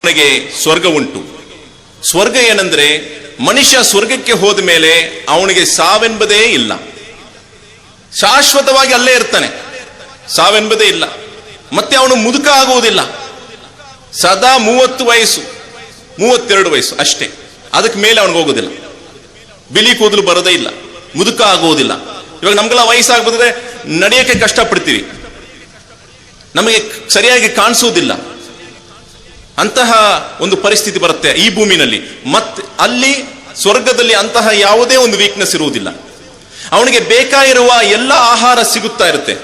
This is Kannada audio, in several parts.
ಅವನಿಗೆ ಸ್ವರ್ಗ ಉಂಟು. ಸ್ವರ್ಗ ಏನಂದ್ರೆ ಮನುಷ್ಯ ಸ್ವರ್ಗಕ್ಕೆ ಹೋದ ಮೇಲೆ ಅವನಿಗೆ ಸಾವೆಂಬುದೇ ಇಲ್ಲ, ಶಾಶ್ವತವಾಗಿ ಅಲ್ಲೇ ಇರ್ತಾನೆ, ಸಾವೆಂಬುದೇ ಇಲ್ಲ. ಮತ್ತೆ ಅವನು ಮುದುಕ ಆಗುವುದಿಲ್ಲ, ಸದಾ 30 ವಯಸ್ಸು 32 ವಯಸ್ಸು ಅಷ್ಟೇ, ಅದಕ್ಕೆ ಮೇಲೆ ಅವನಿಗೆ ಹೋಗೋದಿಲ್ಲ, ಬಿಳಿ ಕೂದಲು ಬರೋದೇ ಇಲ್ಲ, ಮುದುಕ ಆಗುವುದಿಲ್ಲ. ಇವಾಗ ನಮ್ಗೆಲ್ಲ ವಯಸ್ಸಾಗ್ಬಿಟ್ಟಿದ್ರೆ ನಡೆಯೋಕೆ ಕಷ್ಟಪಡ್ತೀವಿ, ನಮಗೆ ಸರಿಯಾಗಿ ಕಾಣಿಸುವುದಿಲ್ಲ, ಅಂತಹ ಒಂದು ಪರಿಸ್ಥಿತಿ ಬರುತ್ತೆ ಈ ಭೂಮಿನಲ್ಲಿ. ಮತ್ತೆ ಅಲ್ಲಿ ಸ್ವರ್ಗದಲ್ಲಿ ಅಂತಹ ಯಾವುದೇ ಒಂದು ವೀಕ್ನೆಸ್ ಇರುವುದಿಲ್ಲ. ಅವನಿಗೆ ಬೇಕಾಗಿರುವ ಎಲ್ಲ ಆಹಾರ ಸಿಗುತ್ತಾ ಇರುತ್ತೆ,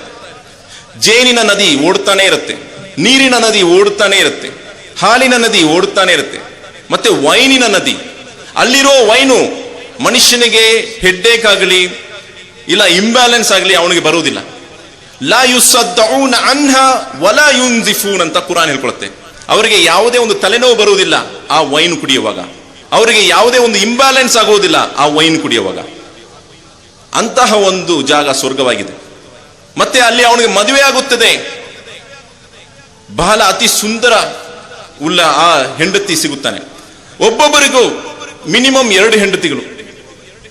ಜೇನಿನ ನದಿ ಓಡ್ತಾನೆ ಇರುತ್ತೆ, ನೀರಿನ ನದಿ ಓಡ್ತಾನೆ ಇರುತ್ತೆ, ಹಾಲಿನ ನದಿ ಓಡ್ತಾನೆ ಇರುತ್ತೆ, ಮತ್ತೆ ವೈನಿನ ನದಿ. ಅಲ್ಲಿರೋ ವೈನು ಮನುಷ್ಯನಿಗೆ ಹೆಡ್ಡೇಕ್ ಆಗಲಿ ಇಲ್ಲ ಇಂಬ್ಯಾಲೆನ್ಸ್ ಆಗಲಿ ಅವನಿಗೆ ಬರುವುದಿಲ್ಲ. ಲಾ ಯುಸದ್ದೌನ ಅನ್ಹಾ ವಲಾ ಯುನ್ಜಿಫೂನ್ ಅಂತ ಕುರಾನ್ ಹೇಳ್ಕೊಳುತ್ತೆ. ಅವರಿಗೆ ಯಾವುದೇ ಒಂದು ತಲೆನೋವು ಬರುವುದಿಲ್ಲ ಆ ವೈನ್ ಕುಡಿಯುವಾಗ, ಅವರಿಗೆ ಯಾವುದೇ ಒಂದು ಇಂಬ್ಯಾಲೆನ್ಸ್ ಆಗುವುದಿಲ್ಲ ಆ ವೈನ್ ಕುಡಿಯುವಾಗ. ಅಂತಹ ಒಂದು ಜಾಗ ಸ್ವರ್ಗವಾಗಿದೆ. ಮತ್ತೆ ಅಲ್ಲಿ ಅವನಿಗೆ ಮದುವೆ ಆಗುತ್ತದೆ, ಬಹಳ ಅತಿ ಸುಂದರ ಉಳ್ಳ ಆ ಹೆಂಡತಿ ಸಿಗುತ್ತಾನೆ. ಒಬ್ಬೊಬ್ಬರಿಗೂ ಮಿನಿಮಮ್ 2 ಹೆಂಡತಿಗಳು.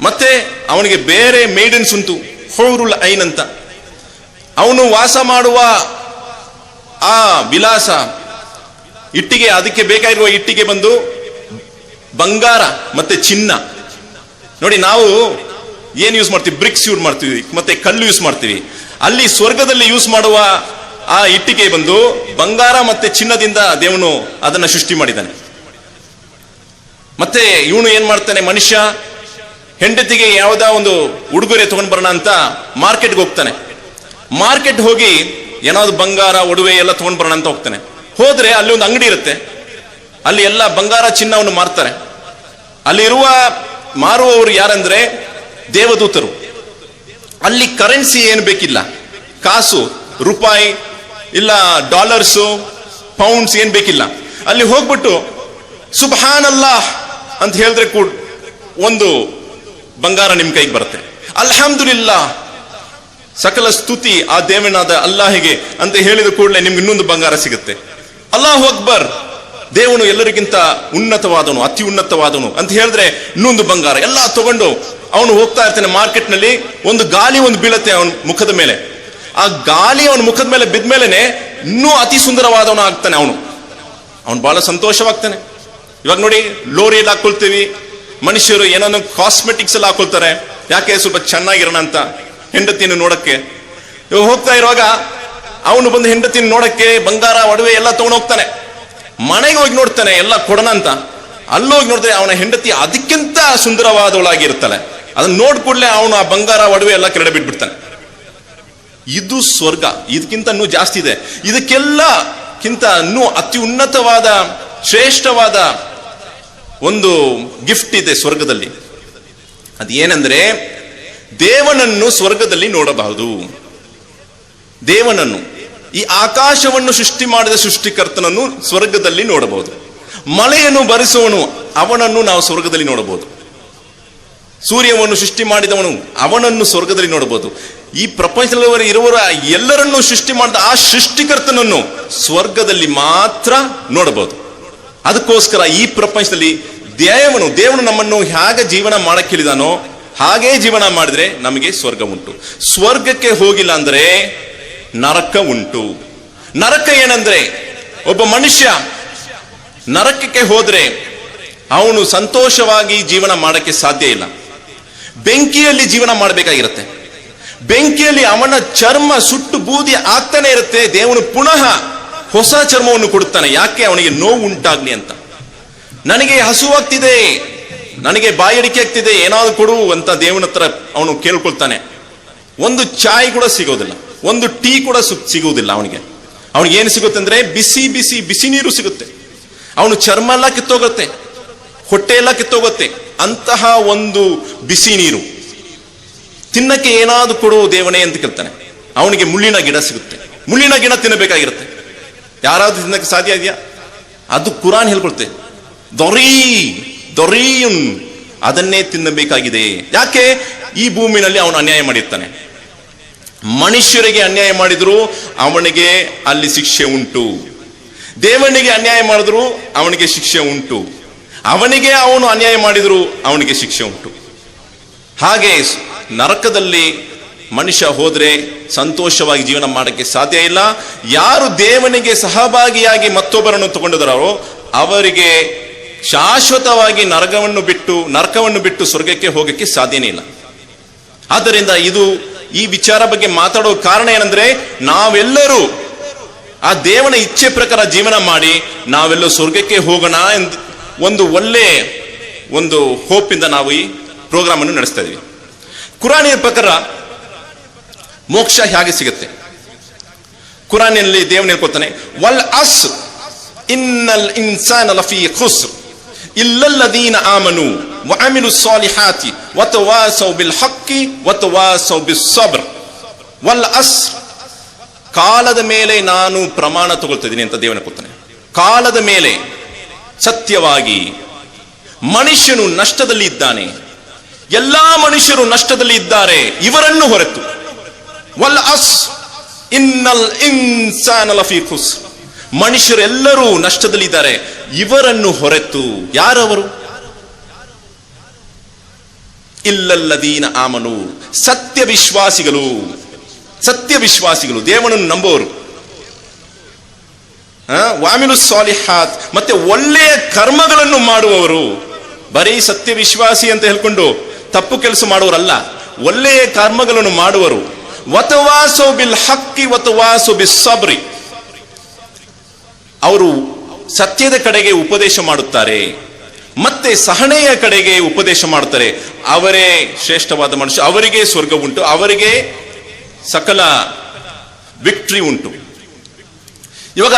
ಮತ್ತೆ ಅವನಿಗೆ ಬೇರೆ ಮೇಡನ್ಸ್ ಉಂಟು, ಹೌರುಲ್ ಐನ್ ಅಂತ. ಅವನು ವಾಸ ಮಾಡುವ ಆ ವಿಲಾಸ ಇಟ್ಟಿಗೆ, ಅದಕ್ಕೆ ಬೇಕಾಗಿರುವ ಇಟ್ಟಿಗೆ ಬಂದು ಬಂಗಾರ ಮತ್ತೆ ಚಿನ್ನ. ನೋಡಿ, ನಾವು ಏನ್ ಯೂಸ್ ಮಾಡ್ತೀವಿ, ಬ್ರಿಕ್ಸ್ ಯೂಸ್ ಮಾಡ್ತೀವಿ, ಮತ್ತೆ ಕಲ್ಲು ಯೂಸ್ ಮಾಡ್ತೀವಿ. ಅಲ್ಲಿ ಸ್ವರ್ಗದಲ್ಲಿ ಯೂಸ್ ಮಾಡುವ ಆ ಇಟ್ಟಿಗೆ ಬಂದು ಬಂಗಾರ ಮತ್ತೆ ಚಿನ್ನದಿಂದ ದೇವನು ಅದನ್ನ ಸೃಷ್ಟಿ ಮಾಡಿದ್ದಾನೆ. ಮತ್ತೆ ಇವನು ಏನ್ ಮಾಡ್ತಾನೆ, ಮನುಷ್ಯ ಹೆಂಡತಿಗೆ ಯಾವುದಾ ಒಂದು ಉಡುಗೊರೆ ತಗೊಂಡ್ ಬರೋಣ ಅಂತ ಮಾರ್ಕೆಟ್ಗೆ ಹೋಗ್ತಾನೆ. ಮಾರ್ಕೆಟ್ ಹೋಗಿ ಏನಾದ್ರು ಬಂಗಾರ ಒಡವೆ ಎಲ್ಲ ತಗೊಂಡ್ ಬರೋಣ ಅಂತ ಹೋಗ್ತಾನೆ. ಹೋದ್ರೆ ಅಲ್ಲಿ ಒಂದು ಅಂಗಡಿ ಇರುತ್ತೆ, ಅಲ್ಲಿ ಎಲ್ಲ ಬಂಗಾರ ಚಿನ್ನವನ್ನು ಮಾರ್ತಾರೆ. ಅಲ್ಲಿರುವ ಮಾರುವವರು ಯಾರಂದ್ರೆ ದೇವದೂತರು. ಅಲ್ಲಿ ಕರೆನ್ಸಿ ಏನು ಬೇಕಿಲ್ಲ, ಕಾಸು, ರೂಪಾಯಿ ಇಲ್ಲ ಡಾಲರ್ಸು, ಪೌಂಡ್ಸ್ ಏನ್ ಬೇಕಿಲ್ಲ. ಅಲ್ಲಿ ಹೋಗ್ಬಿಟ್ಟು ಸುಬ್ಹಾನಲ್ಲಾಹ್ ಅಂತ ಹೇಳಿದ್ರೆ ಕೂಡ ಒಂದು ಬಂಗಾರ ನಿಮ್ ಕೈಗೆ ಬರುತ್ತೆ. ಅಲ್ಹಮ್ದುಲಿಲ್ಲಾಹ್, ಸಕಲ ಸ್ತುತಿ ಆ ದೇವನಾದ ಅಲ್ಲಾಹಿಗೆ ಅಂತ ಹೇಳಿದ ಕೂಡಲೇ ನಿಮ್ಗೆ ಇನ್ನೊಂದು ಬಂಗಾರ ಸಿಗುತ್ತೆ. ಅಲ್ಲಾಹು ಅಕ್ಬರ್, ದೇವನು ಎಲ್ಲರಿಗಿಂತ ಉನ್ನತವಾದವನು, ಅತಿ ಉನ್ನತವಾದವನು ಅಂತ ಹೇಳಿದ್ರೆ ಇನ್ನೊಂದು ಬಂಗಾರ. ಎಲ್ಲ ತಗೊಂಡು ಅವನು ಹೋಗ್ತಾ ಇರ್ತಾನೆ ಮಾರ್ಕೆಟ್ ನಲ್ಲಿ. ಒಂದು ಗಾಲಿ ಒಂದು ಬೀಳತ್ತೆ ಅವನ ಮುಖದ ಮೇಲೆ. ಆ ಗಾಲಿ ಅವನ ಮುಖದ ಮೇಲೆ ಬಿದ್ದ ಮೇಲೆನೆ ಇನ್ನೂ ಅತಿ ಸುಂದರವಾದವನು ಆಗ್ತಾನೆ ಅವನು ಬಹಳ ಸಂತೋಷವಾಗ್ತಾನೆ. ಇವಾಗ ನೋಡಿ, ಲೋರಿಯಲ್ಲಿ ಹಾಕೊಳ್ತೀವಿ, ಮನುಷ್ಯರು ಏನೋ ಕಾಸ್ಮೆಟಿಕ್ಸ್ ಎಲ್ಲ ಹಾಕೊಳ್ತಾರೆ, ಯಾಕೆ ಸ್ವಲ್ಪ ಚೆನ್ನಾಗಿರೋಣ ಅಂತ ಹೆಂಡತಿಯನ್ನು ನೋಡಕ್ಕೆ. ಇವಾಗ ಹೋಗ್ತಾ ಇರುವಾಗ ಅವನು ಬಂದು ಹೆಂಡತಿನ ನೋಡಕ್ಕೆ ಬಂಗಾರ ಒಡವೆ ಎಲ್ಲ ತಗೊಂಡು ಹೋಗ್ತಾನೆ. ಮನೆಗೆ ಹೋಗಿ ನೋಡ್ತಾನೆ ಎಲ್ಲ ಕೊಡೋಣ ಅಂತ. ಅಲ್ಲೋಗಿ ನೋಡಿದ್ರೆ ಅವನ ಹೆಂಡತಿ ಅದಕ್ಕಿಂತ ಸುಂದರವಾದವಳಾಗಿರ್ತಾಳೆ. ಅದನ್ನ ನೋಡ್ ಕೂಡಲೇ ಅವನು ಆ ಬಂಗಾರ ಒಡವೆ ಎಲ್ಲ ಕೆಳಗಡೆ ಬಿಟ್ಬಿಡ್ತಾನೆ. ಇದು ಸ್ವರ್ಗ, ಇದಕ್ಕಿಂತ ಇನ್ನೂ ಜಾಸ್ತಿ ಇದೆ. ಇದಕ್ಕೆಲ್ಲಕ್ಕಿಂತ ಇನ್ನೂ ಅತಿ ಉನ್ನತವಾದ ಶ್ರೇಷ್ಠವಾದ ಒಂದು ಗಿಫ್ಟ್ ಇದೆ ಸ್ವರ್ಗದಲ್ಲಿ. ಅದು ಏನಂದ್ರೆ ದೇವನನ್ನು ಸ್ವರ್ಗದಲ್ಲಿ ನೋಡಬಹುದು. ದೇವನನ್ನು, ಈ ಆಕಾಶವನ್ನು ಸೃಷ್ಟಿ ಮಾಡಿದ ಸೃಷ್ಟಿಕರ್ತನನ್ನು ಸ್ವರ್ಗದಲ್ಲಿ ನೋಡಬಹುದು. ಮಳೆಯನ್ನು ಬರಿಸುವವನು ಅವನನ್ನು ನಾವು ಸ್ವರ್ಗದಲ್ಲಿ ನೋಡಬಹುದು. ಸೂರ್ಯವನ್ನು ಸೃಷ್ಟಿ ಮಾಡಿದವನು ಅವನನ್ನು ಸ್ವರ್ಗದಲ್ಲಿ ನೋಡಬಹುದು. ಈ ಪ್ರಪಂಚದಲ್ಲಿ ಇರುವವರ ಎಲ್ಲರನ್ನೂ ಸೃಷ್ಟಿ ಮಾಡಿದ ಆ ಸೃಷ್ಟಿಕರ್ತನನ್ನು ಸ್ವರ್ಗದಲ್ಲಿ ಮಾತ್ರ ನೋಡಬಹುದು. ಅದಕ್ಕೋಸ್ಕರ ಈ ಪ್ರಪಂಚದಲ್ಲಿ ದೇವನು ನಮ್ಮನ್ನು ಹೇಗೆ ಜೀವನ ಮಾಡಕ್ಕೆ ಹೇಳಿದಾನೋ ಹಾಗೇ ಜೀವನ ಮಾಡಿದ್ರೆ ನಮಗೆ ಸ್ವರ್ಗ ಉಂಟು. ಸ್ವರ್ಗಕ್ಕೆ ಹೋಗಿಲ್ಲ ಅಂದ್ರೆ ನರಕ ಉಂಟು. ನರಕ ಏನಂದ್ರೆ, ಒಬ್ಬ ಮನುಷ್ಯ ನರಕಕ್ಕೆ ಹೋದ್ರೆ ಅವನು ಸಂತೋಷವಾಗಿ ಜೀವನ ಮಾಡಕ್ಕೆ ಸಾಧ್ಯ ಇಲ್ಲ. ಬೆಂಕಿಯಲ್ಲಿ ಜೀವನ ಮಾಡಬೇಕಾಗಿರುತ್ತೆ. ಬೆಂಕಿಯಲ್ಲಿ ಅವನ ಚರ್ಮ ಸುಟ್ಟು ಬೂದಿ ಆಗ್ತಾನೆ ಇರುತ್ತೆ. ದೇವನು ಪುನಃ ಹೊಸ ಚರ್ಮವನ್ನು ಕೊಡುತ್ತಾನೆ. ಯಾಕೆ? ಅವನಿಗೆ ನೋವು ಉಂಟಾಗ್ಲಿ ಅಂತ. ನನಗೆ ಹಸುವಾಗ್ತಿದೆ, ನನಗೆ ಬಾಯಡಿಕೆ ಆಗ್ತಿದೆ, ಏನಾದ್ರು ಕೊಡು ಅಂತ ದೇವನ ಹತ್ರ ಅವನು ಕೇಳ್ಕೊಳ್ತಾನೆ. ಒಂದು ಚಾಯ್ ಕೂಡ ಸಿಗೋದಿಲ್ಲ, ಒಂದು ಟೀ ಕೂಡ ಸಿಗುವುದಿಲ್ಲ ಅವನಿಗೆ. ಅವನಿಗೆ ಏನು ಸಿಗುತ್ತೆ ಅಂದ್ರೆ ಬಿಸಿ ಬಿಸಿ ಬಿಸಿ ನೀರು ಸಿಗುತ್ತೆ. ಅವನು ಚರ್ಮ ಎಲ್ಲ ಕಿತ್ತೋಗುತ್ತೆ, ಹೊಟ್ಟೆ ಎಲ್ಲ ಕಿತ್ತೋಗುತ್ತೆ. ಅಂತಹ ಒಂದು ಬಿಸಿ ನೀರು. ತಿನ್ನಕ್ಕೆ ಏನಾದ್ರು ಕೊಡು ದೇವನೇ ಅಂತ ಕೇಳ್ತಾನೆ. ಅವನಿಗೆ ಮುಳ್ಳಿನ ಗಿಡ ಸಿಗುತ್ತೆ. ಮುಳ್ಳಿನ ಗಿಡ ತಿನ್ನಬೇಕಾಗಿರುತ್ತೆ. ಯಾರಾದ್ರೂ ತಿನ್ನಕ್ಕೆ ಸಾಧ್ಯ ಇದೆಯಾ? ಅದು ಕುರಾನ್ ಹೇಳ್ಕೊಳ್ತೆ, ದೊರೀಯುನ್, ಅದನ್ನೇ ತಿನ್ನಬೇಕಾಗಿದೆ. ಯಾಕೆ? ಈ ಭೂಮಿನಲ್ಲಿ ಅವನು ಅನ್ಯಾಯ ಮಾಡಿರ್ತಾನೆ. ಮನುಷ್ಯರಿಗೆ ಅನ್ಯಾಯ ಮಾಡಿದ್ರು ಅವನಿಗೆ ಅಲ್ಲಿ ಶಿಕ್ಷೆ ಉಂಟು. ದೇವನಿಗೆ ಅನ್ಯಾಯ ಮಾಡಿದ್ರು ಅವನಿಗೆ ಶಿಕ್ಷೆ ಉಂಟು, ಅವನಿಗೆ ಅವನು ಅನ್ಯಾಯ ಮಾಡಿದ್ರು ಅವನಿಗೆ ಶಿಕ್ಷೆ ಉಂಟು. ಹಾಗೆ ನರಕದಲ್ಲಿ ಮನುಷ್ಯ ಹೋದ್ರೆ ಸಂತೋಷವಾಗಿ ಜೀವನ ಮಾಡಕ್ಕೆ ಸಾಧ್ಯ ಇಲ್ಲ. ಯಾರು ದೇವನಿಗೆ ಸಹಭಾಗಿಯಾಗಿ ಮತ್ತೊಬ್ಬರನ್ನು ತಗೊಂಡಿದ್ದಾರೋ ಅವರಿಗೆ ಶಾಶ್ವತವಾಗಿ ನರಕವನ್ನು ಬಿಟ್ಟು ಸ್ವರ್ಗಕ್ಕೆ ಹೋಗಕ್ಕೆ ಸಾಧ್ಯನೇ ಇಲ್ಲ. ಆದ್ದರಿಂದ ಈ ವಿಚಾರ ಬಗ್ಗೆ ಮಾತಾಡೋ ಕಾರಣ ಏನಂದ್ರೆ, ನಾವೆಲ್ಲರೂ ಆ ದೇವನ ಇಚ್ಛೆ ಪ್ರಕಾರ ಜೀವನ ಮಾಡಿ ನಾವೆಲ್ಲ ಸ್ವರ್ಗಕ್ಕೆ ಹೋಗೋಣ ಎಂದು ಒಂದು ಒಳ್ಳೆ ಹೋಪ್ ಇಂದ ನಾವು ಈ ಪ್ರೋಗ್ರಾಮ್ ಅನ್ನು ನಡೆಸ್ತಾ ಇದೀವಿ. ಕುರಾನಿನ ಪ್ರಕಾರ ಮೋಕ್ಷ ಹೇಗೆ ಸಿಗುತ್ತೆ? ಕುರಾನಿನಲ್ಲಿ ದೇವನು ಹೇಳ್ಕೊತಾನೆ, ವಲ್ ಅಸ್ರ್ ಇನ್ನಲ್ ಇನ್ಸಾನ ಲಫೀ ಖುಸ್ರ್ ಇಲ್ಲಲ್ಲದೀನ ಆಮನು ವಅಮಿಲು ಸ್ಸಾಲಿಹಾತಿ ವತವಾಸೌ ಬಿಲ್ ಹಕ್ಕಿ ವತವಾಸೌ ಬಿಸ್ ಸಬ್ರ್. ವಲ್ ಅಸ್ರ್, ಕಾಲದ ಮೇಲೆ ನಾನು ಪ್ರಮಾಣ ತಗೊಳ್ತಿದ್ದೀನಿ ಅಂತ ದೇವನ ಕೊಡ್ತಾನೆ. ಕಾಲದ ಮೇಲೆ ಸತ್ಯವಾಗಿ ಮನುಷ್ಯನು ನಷ್ಟದಲ್ಲಿ ಇದ್ದಾನೆ, ಎಲ್ಲಾ ಮನುಷ್ಯರು ನಷ್ಟದಲ್ಲಿ ಇದ್ದಾರೆ ಇವರನ್ನು ಹೊರತು. ವಲ್ ಅಸ್ರ್ ಇನ್ನಲ್ ಇನ್ಸಾನ ಲಫೀ ಖುಸ್ರ್, ಮನುಷ್ಯರೆಲ್ಲರೂ ನಷ್ಟದಲ್ಲಿ ಇದ್ದಾರೆ ಇವರನ್ನು ಹೊರತು. ಯಾರವರು? ಇಲ್ಲಲ್ಲದೀನ ಆಮನು, ಸತ್ಯ ವಿಶ್ವಾಸಿಗಳು, ದೇವನನ್ನು ನಂಬುವವರು. ವಾಮಿಲು ಸಾಲಿಹಾತ್, ಮತ್ತೆ ಒಳ್ಳೆಯ ಕರ್ಮಗಳನ್ನು ಮಾಡುವವರು. ಬರೀ ಸತ್ಯ ವಿಶ್ವಾಸಿ ಅಂತ ಹೇಳ್ಕೊಂಡು ತಪ್ಪು ಕೆಲಸ ಮಾಡುವರಲ್ಲ, ಒಳ್ಳೆಯ ಕರ್ಮಗಳನ್ನು ಮಾಡುವರು. ವತವಾಸೋ ಬಿಲ್ ಹಕ್ಕಿ ವತವಾಸೋ ಬಿಸ್ ಸಬ್ರಿ, ಅವರು ಸತ್ಯದ ಕಡೆಗೆ ಉಪದೇಶ ಮಾಡುತ್ತಾರೆ ಮತ್ತೆ ಸಹನೆಯ ಕಡೆಗೆ ಉಪದೇಶ ಮಾಡುತ್ತಾರೆ. ಅವರೇ ಶ್ರೇಷ್ಠವಾದ ಮನುಷ್ಯ, ಅವರಿಗೆ ಸ್ವರ್ಗ ಉಂಟು, ಅವರಿಗೆ ಸಕಲ ವಿಕ್ಟ್ರಿ ಉಂಟು. ಇವಾಗ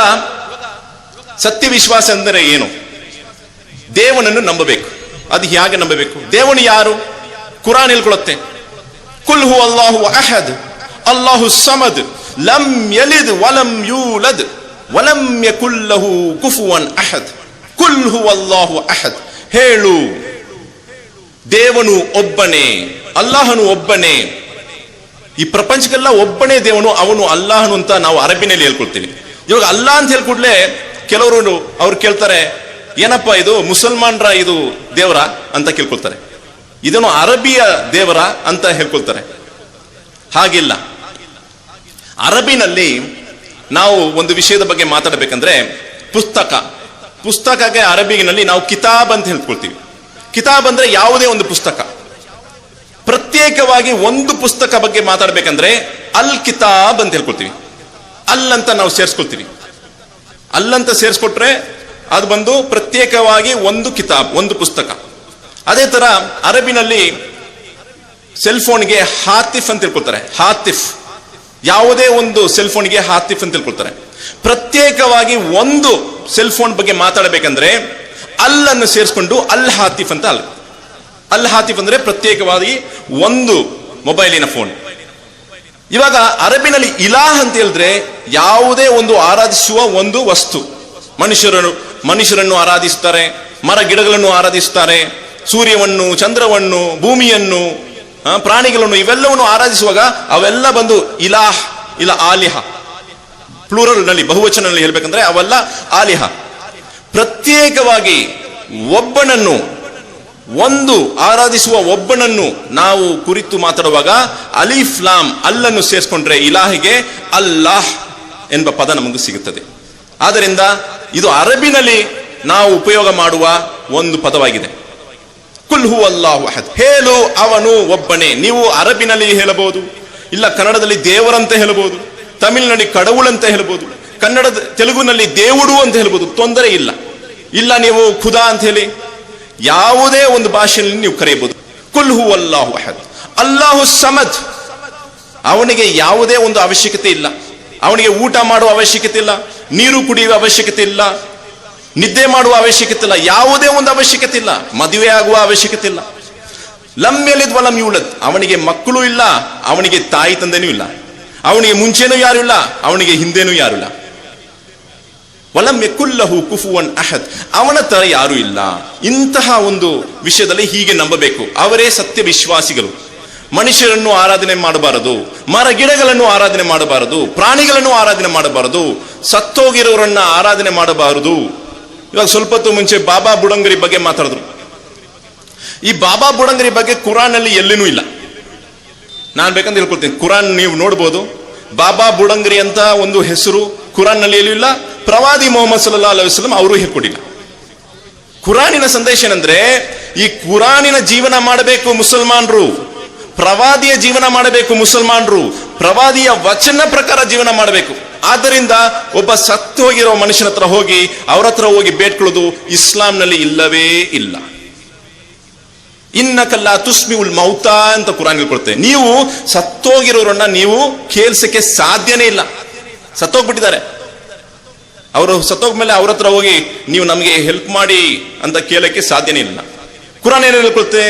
ಸತ್ಯ ವಿಶ್ವಾಸ ಅಂದರೆ ಏನು? ದೇವನನ್ನು ನಂಬಬೇಕು. ಅದು ಹೇಗೆ ನಂಬಬೇಕು? ದೇವನು ಯಾರು? ಕುರಾನ್ ಹೇಳ್ಕೊಳ್ಳುತ್ತೆ, ಕುಲ್ ಹು ಅಲ್ಲಾಹು ಅಹದ್ ಅಲ್ಲಾಹು ಸಮದ್ ಲಂ ಯಲಿದ್ ವಲಂ ಯೂಲದ್ ವಲಂ ಯಕುಲ್ ಲಹು ಕುಫುವನ್ ಅಹದ್. ಕುಲ್ ಹು ಅಲ್ಲಾಹು ಅಹದ್, ಹೇಳು ದೇವನು ಒಬ್ಬನೇ, ಅಲ್ಲಾಹನು ಒಬ್ಬನೇ. ಈ ಪ್ರಪಂಚಕ್ಕೆಲ್ಲ ಒಬ್ಬನೇ ದೇವನು, ಅವನು ಅಲ್ಲಾಹನು ಅಂತ ನಾವು ಅರಬಿನಲ್ಲಿ ಹೇಳ್ಕೊಳ್ತೀವಿ. ಇವಾಗ ಅಲ್ಲಾ ಅಂತ ಹೇಳ್ಕೊಡ್ಲೆ ಕೆಲವರು ಅವ್ರು ಕೇಳ್ತಾರೆ, ಏನಪ್ಪ ಇದು ಮುಸಲ್ಮಾನರ ಇದು ದೇವರ ಅಂತ ಕೇಳ್ಕೊಳ್ತಾರೆ, ಇದನ್ನು ಅರಬಿಯ ದೇವರ ಅಂತ ಹೇಳ್ಕೊಳ್ತಾರೆ. ಹಾಗಿಲ್ಲ. ಅರಬಿನಲ್ಲಿ ನಾವು ಒಂದು ವಿಷಯದ ಬಗ್ಗೆ ಮಾತಾಡಬೇಕಂದ್ರೆ ಪುಸ್ತಕಕ್ಕೆ ಅರಬಿನಲ್ಲಿ ನಾವು ಕಿತಾಬ್ ಅಂತ ಹೇಳ್ಕೊಳ್ತೀವಿ. ಕಿತಾಬ್ ಅಂದ್ರೆ ಯಾವುದೇ ಒಂದು ಪುಸ್ತಕ. ಪ್ರತ್ಯೇಕವಾಗಿ ಒಂದು ಪುಸ್ತಕ ಬಗ್ಗೆ ಮಾತಾಡ್ಬೇಕಂದ್ರೆ ಅಲ್ ಕಿತಾಬ್ ಅಂತ ಹೇಳ್ಕೊಳ್ತೀವಿ. ಅಲ್ಲಂತ ನಾವು ಸೇರಿಸ್ಕೊಳ್ತೀವಿ. ಅಲ್ಲಂತ ಸೇರಿಸ್ಕೊಟ್ರೆ ಅದು ಬಂದು ಪ್ರತ್ಯೇಕವಾಗಿ ಒಂದು ಕಿತಾಬ್, ಒಂದು ಪುಸ್ತಕ. ಅದೇ ತರ ಅರಬಿನಲ್ಲಿ ಸೆಲ್ಫೋನ್ಗೆ ಹಾತಿಫ್ ಅಂತ ಹೇಳ್ಕೊಳ್ತಾರೆ. ಹಾತಿಫ್, ಯಾವುದೇ ಒಂದು ಸೆಲ್ಫೋನ್ಗೆ ಹಾತಿಫ್ ಅಂತ ಹೇಳ್ಕೊಳ್ತಾರೆ. ಪ್ರತ್ಯೇಕವಾಗಿ ಒಂದು ಸೆಲ್ಫೋನ್ ಬಗ್ಗೆ ಮಾತಾಡಬೇಕಂದ್ರೆ ಅಲ್ಲನ್ನು ಸೇರಿಸ್ಕೊಂಡು ಅಲ್ ಹಾತಿಫ್ ಅಂತ. ಅಲ್ ಹಾತಿಫ್ ಅಂದ್ರೆ ಪ್ರತ್ಯೇಕವಾಗಿ ಒಂದು ಮೊಬೈಲಿನ ಫೋನ್. ಇವಾಗ ಅರಬಿನಲ್ಲಿ ಇಲಾಹ್ ಅಂತ ಹೇಳಿದ್ರೆ ಯಾವುದೇ ಒಂದು ಆರಾಧಿಸುವ ಒಂದು ವಸ್ತು. ಮನುಷ್ಯರನ್ನು ಆರಾಧಿಸುತ್ತಾರೆ, ಮರ ಗಿಡಗಳನ್ನು ಆರಾಧಿಸುತ್ತಾರೆ, ಸೂರ್ಯವನ್ನು, ಚಂದ್ರವನ್ನು, ಭೂಮಿಯನ್ನು, ಪ್ರಾಣಿಗಳನ್ನು, ಇವೆಲ್ಲವನ್ನು ಆರಾಧಿಸುವಾಗ ಅವೆಲ್ಲ ಬಂದು ಇಲಾಹ್ ಇಲ್ಲ ಆಲಿಹ. ಪ್ಲೂರಲ್ ನಲ್ಲಿ, ಬಹುವಚನಲ್ಲಿ ಹೇಳ್ಬೇಕಂದ್ರೆ ಅವೆಲ್ಲ ಆಲಿಹ. ಪ್ರತ್ಯೇಕವಾಗಿ ಒಬ್ಬನನ್ನು, ಒಂದು ಆರಾಧಿಸುವ ಒಬ್ಬನನ್ನು ನಾವು ಕುರಿತು ಮಾತಾಡುವಾಗ ಅಲಿಫ್ ಲಾಮ್ ಅಲ್ಲನ್ನು ಸೇರಿಸ್ಕೊಂಡ್ರೆ ಇಲಾಹಿಗೆ ಅಲ್ಲಾಹ್ ಎಂಬ ಪದ ನಮಗೂ ಸಿಗುತ್ತದೆ. ಆದ್ದರಿಂದ ಇದು ಅರಬಿನಲ್ಲಿ ನಾವು ಉಪಯೋಗ ಮಾಡುವ ಒಂದು ಪದವಾಗಿದೆ. ಕುಲ್ ಹು ಅಲ್ಲಾಹು ಅಹದ್, ಹೇಳು ಅವನು ಒಬ್ಬನೇ. ನೀವು ಅರಬಿನಲ್ಲಿ ಹೇಳಬಹುದು, ಇಲ್ಲ ಕನ್ನಡದಲ್ಲಿ ದೇವರಂತ ಹೇಳಬಹುದು, ತಮಿಳಿನಲ್ಲಿ ಕಡವುಳಂತ ಹೇಳಬಹುದು, ತೆಲುಗುನಲ್ಲಿ ದೇವುಡು ಅಂತ ಹೇಳ್ಬೋದು, ತೊಂದರೆ ಇಲ್ಲ. ಇಲ್ಲ ನೀವು ಖುದಾ ಅಂತ ಹೇಳಿ, ಯಾವುದೇ ಒಂದು ಭಾಷೆಯಲ್ಲಿ ನೀವು ಕರೆಯಬಹುದು. ಕುಲ್ ಹು ಅಲ್ಲಾಹು ಅಹದ್ ಅಲ್ಲಾಹು ಸಮದ್, ಅವನಿಗೆ ಯಾವುದೇ ಒಂದು ಅವಶ್ಯಕತೆ ಇಲ್ಲ. ಅವನಿಗೆ ಊಟ ಮಾಡುವ ಅವಶ್ಯಕತೆ ಇಲ್ಲ, ನೀರು ಕುಡಿಯುವ ಅವಶ್ಯಕತೆ ಇಲ್ಲ, ನಿದ್ದೆ ಮಾಡುವ ಅವಶ್ಯಕತೆ ಇಲ್ಲ, ಯಾವುದೇ ಒಂದು ಅವಶ್ಯಕತೆ ಇಲ್ಲ, ಮದುವೆ ಆಗುವ ಅವಶ್ಯಕತೆ ಇಲ್ಲ. ಲಂ ಯಲಿದ್ ವಲಂ ಯೂಲದ್, ಅವನಿಗೆ ಮಕ್ಕಳು ಇಲ್ಲ, ಅವನಿಗೆ ತಾಯಿ ತಂದೆನೂ ಇಲ್ಲ, ಅವನಿಗೆ ಮುಂಚೆನೂ ಯಾರು ಇಲ್ಲ, ಅವನಿಗೆ ಹಿಂದೆನೂ ಯಾರು ಇಲ್ಲ. ವಲಂ ಯಕುಲ್ ಲಹು ಕುಫುವನ್ ಅಹದ್, ಅವನ ತರ ಯಾರು ಇಲ್ಲ. ಇಂತಹ ಒಂದು ವಿಷಯದಲ್ಲಿ ಹೀಗೆ ನಂಬಬೇಕು. ಅವರೇ ಸತ್ಯ ವಿಶ್ವಾಸಿಗಳು. ಮನುಷ್ಯರನ್ನು ಆರಾಧನೆ ಮಾಡಬಾರದು, ಮರ ಗಿಡಗಳನ್ನು ಆರಾಧನೆ ಮಾಡಬಾರದು, ಪ್ರಾಣಿಗಳನ್ನು ಆರಾಧನೆ ಮಾಡಬಾರದು, ಸತ್ತೋಗಿರೋರನ್ನ ಆರಾಧನೆ ಮಾಡಬಾರದು. ಇವಾಗ ಸ್ವಲ್ಪ ಹೊತ್ತು ಮುಂಚೆ ಬಾಬಾ ಬುಡಂಗರಿ ಬಗ್ಗೆ ಮಾತಾಡಿದ್ರು. ಈ ಬಾಬಾ ಬುಡಂಗರಿ ಬಗ್ಗೆ ಕುರಾನ್ ಅಲ್ಲಿ ಎಲ್ಲಿನೂ ಇಲ್ಲ. ನಾನು ಬೇಕಂತ ಹೇಳ್ಕೊಳ್ತೀನಿ, ಕುರಾನ್ ನೀವು ನೋಡ್ಬೋದು, ಬಾಬಾ ಬುಡಂಗರಿ ಅಂತ ಒಂದು ಹೆಸರು ಕುರಾನ್ ನಲ್ಲಿ ಎಲ್ಲೂ ಇಲ್ಲ. ಪ್ರವಾದಿ ಮೊಹಮ್ಮದ್ ಸಲ್ಲಲ್ಲಾಹು ಅಲೈಹಿ ವಸಲ್ಲಂ ಅವರು ಹೇಳ್ಕೊಟ್ಟಿಲ್ಲ. ಕುರಾನಿನ ಸಂದೇಶ ಏನಂದ್ರೆ, ಈ ಕುರಾನಿನ ಜೀವನ ಮಾಡಬೇಕು ಮುಸಲ್ಮಾನರು, ಪ್ರವಾದಿಯ ಜೀವನ ಮಾಡಬೇಕು ಮುಸಲ್ಮಾನರು, ಪ್ರವಾದಿಯ ವಚನ ಪ್ರಕಾರ ಜೀವನ ಮಾಡಬೇಕು. ಆದ್ದರಿಂದ ಒಬ್ಬ ಸತ್ತು ಹೋಗಿರೋ ಮನುಷ್ಯನ ಹತ್ರ ಹೋಗಿ ಅವ್ರ ಹತ್ರ ಹೋಗಿ ಬೇಡ್ಕೊಳ್ಳೋದು ಇಸ್ಲಾಂನಲ್ಲಿ ಇಲ್ಲವೇ ಇಲ್ಲ. ಇನ್ನಕಲ್ಲ ತುಸ್ಮಿ ಉಲ್ ಮೌತಾ ಅಂತ ಕುರಾನ್ ಹೇಳ್ಕೊಡುತ್ತೆ. ನೀವು ಸತ್ತೋಗಿರೋರನ್ನ ನೀವು ಕೇಳಿಸಕ್ಕೆ ಸಾಧ್ಯನೇ ಇಲ್ಲ. ಸತ್ತೋಗ್ಬಿಟ್ಟಿದ್ದಾರೆ, ಅವರು ಸತ್ತೋಗ್ಮೇಲೆ ಅವ್ರ ಹತ್ರ ಹೋಗಿ ನೀವು ನಮಗೆ ಹೆಲ್ಪ್ ಮಾಡಿ ಅಂತ ಕೇಳಕ್ಕೆ ಸಾಧ್ಯನೇ ಇಲ್ಲ. ಕುರಾನ್ ಏನು ಹೇಳ್ಕೊಳುತ್ತೆ,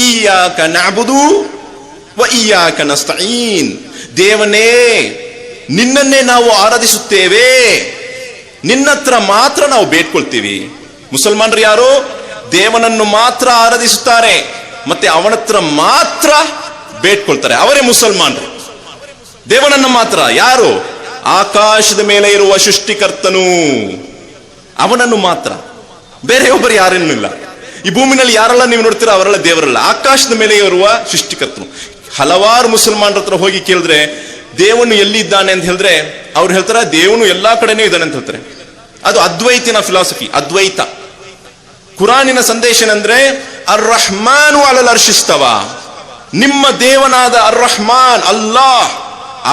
ಇಯ್ಯಾಕ ನಅಬುದು ವ ಇಯ್ಯಾಕ ನಸ್ತഈನ್, ದೇವನೇ ನಿನ್ನನ್ನೇ ನಾವು ಆರಾಧಿಸುತ್ತೇವೆ, ನಿನ್ನತ್ರ ಮಾತ್ರ ನಾವು ಬೇಡ್ಕೊಳ್ತೀವಿ. ಮುಸಲ್ಮಾನರು ಯಾರು? ದೇವನನ್ನು ಮಾತ್ರ ಆರಾಧಿಸುತ್ತಾರೆ ಮತ್ತೆ ಅವನತ್ರ ಮಾತ್ರ ಬೇಡ್ಕೊಳ್ತಾರೆ, ಅವರೇ ಮುಸಲ್ಮಾನರು. ದೇವನನ್ನು ಮಾತ್ರ. ಯಾರು? ಆಕಾಶದ ಮೇಲೆ ಇರುವ ಸೃಷ್ಟಿಕರ್ತನು, ಅವನನ್ನು ಮಾತ್ರ, ಬೇರೆಯೊಬ್ಬರು ಯಾರೇನೂ ಇಲ್ಲ. ಈ ಭೂಮಿನಲ್ಲಿ ಯಾರೆಲ್ಲ ನೀವು ನೋಡ್ತೀರಾ ಅವರೆಲ್ಲ ದೇವರಲ್ಲ, ಆಕಾಶದ ಮೇಲೆ ಇರುವ ಸೃಷ್ಟಿಕರ್ತನು. ಹಲವಾರು ಮುಸಲ್ಮಾನರ ಹತ್ರ ಹೋಗಿ ಕೇಳಿದ್ರೆ ದೇವನು ಎಲ್ಲಿ ಇದ್ದಾನೆ ಅಂತ ಹೇಳಿದ್ರೆ ಅವ್ರು ಹೇಳ್ತಾರೆ ದೇವನು ಎಲ್ಲಾ ಕಡೆನೂ ಇದ್ದಾನೆ ಅಂತ ಹೇಳ್ತಾರೆ. ಅದು ಅದ್ವೈತಿನ ಫಿಲಾಸಫಿ, ಅದ್ವೈತ. ಕುರಾನಿನ ಸಂದೇಶ ಏನಂದ್ರೆ, ಅರ್ ರಹ್ಮಾನು ಅಲಲ್ ಅರ್ಶಿಸ್ತವ, ನಿಮ್ಮ ದೇವನಾದ ಅರ್ ರಹ್ಮಾನ್ ಅಲ್ಲಾಹ್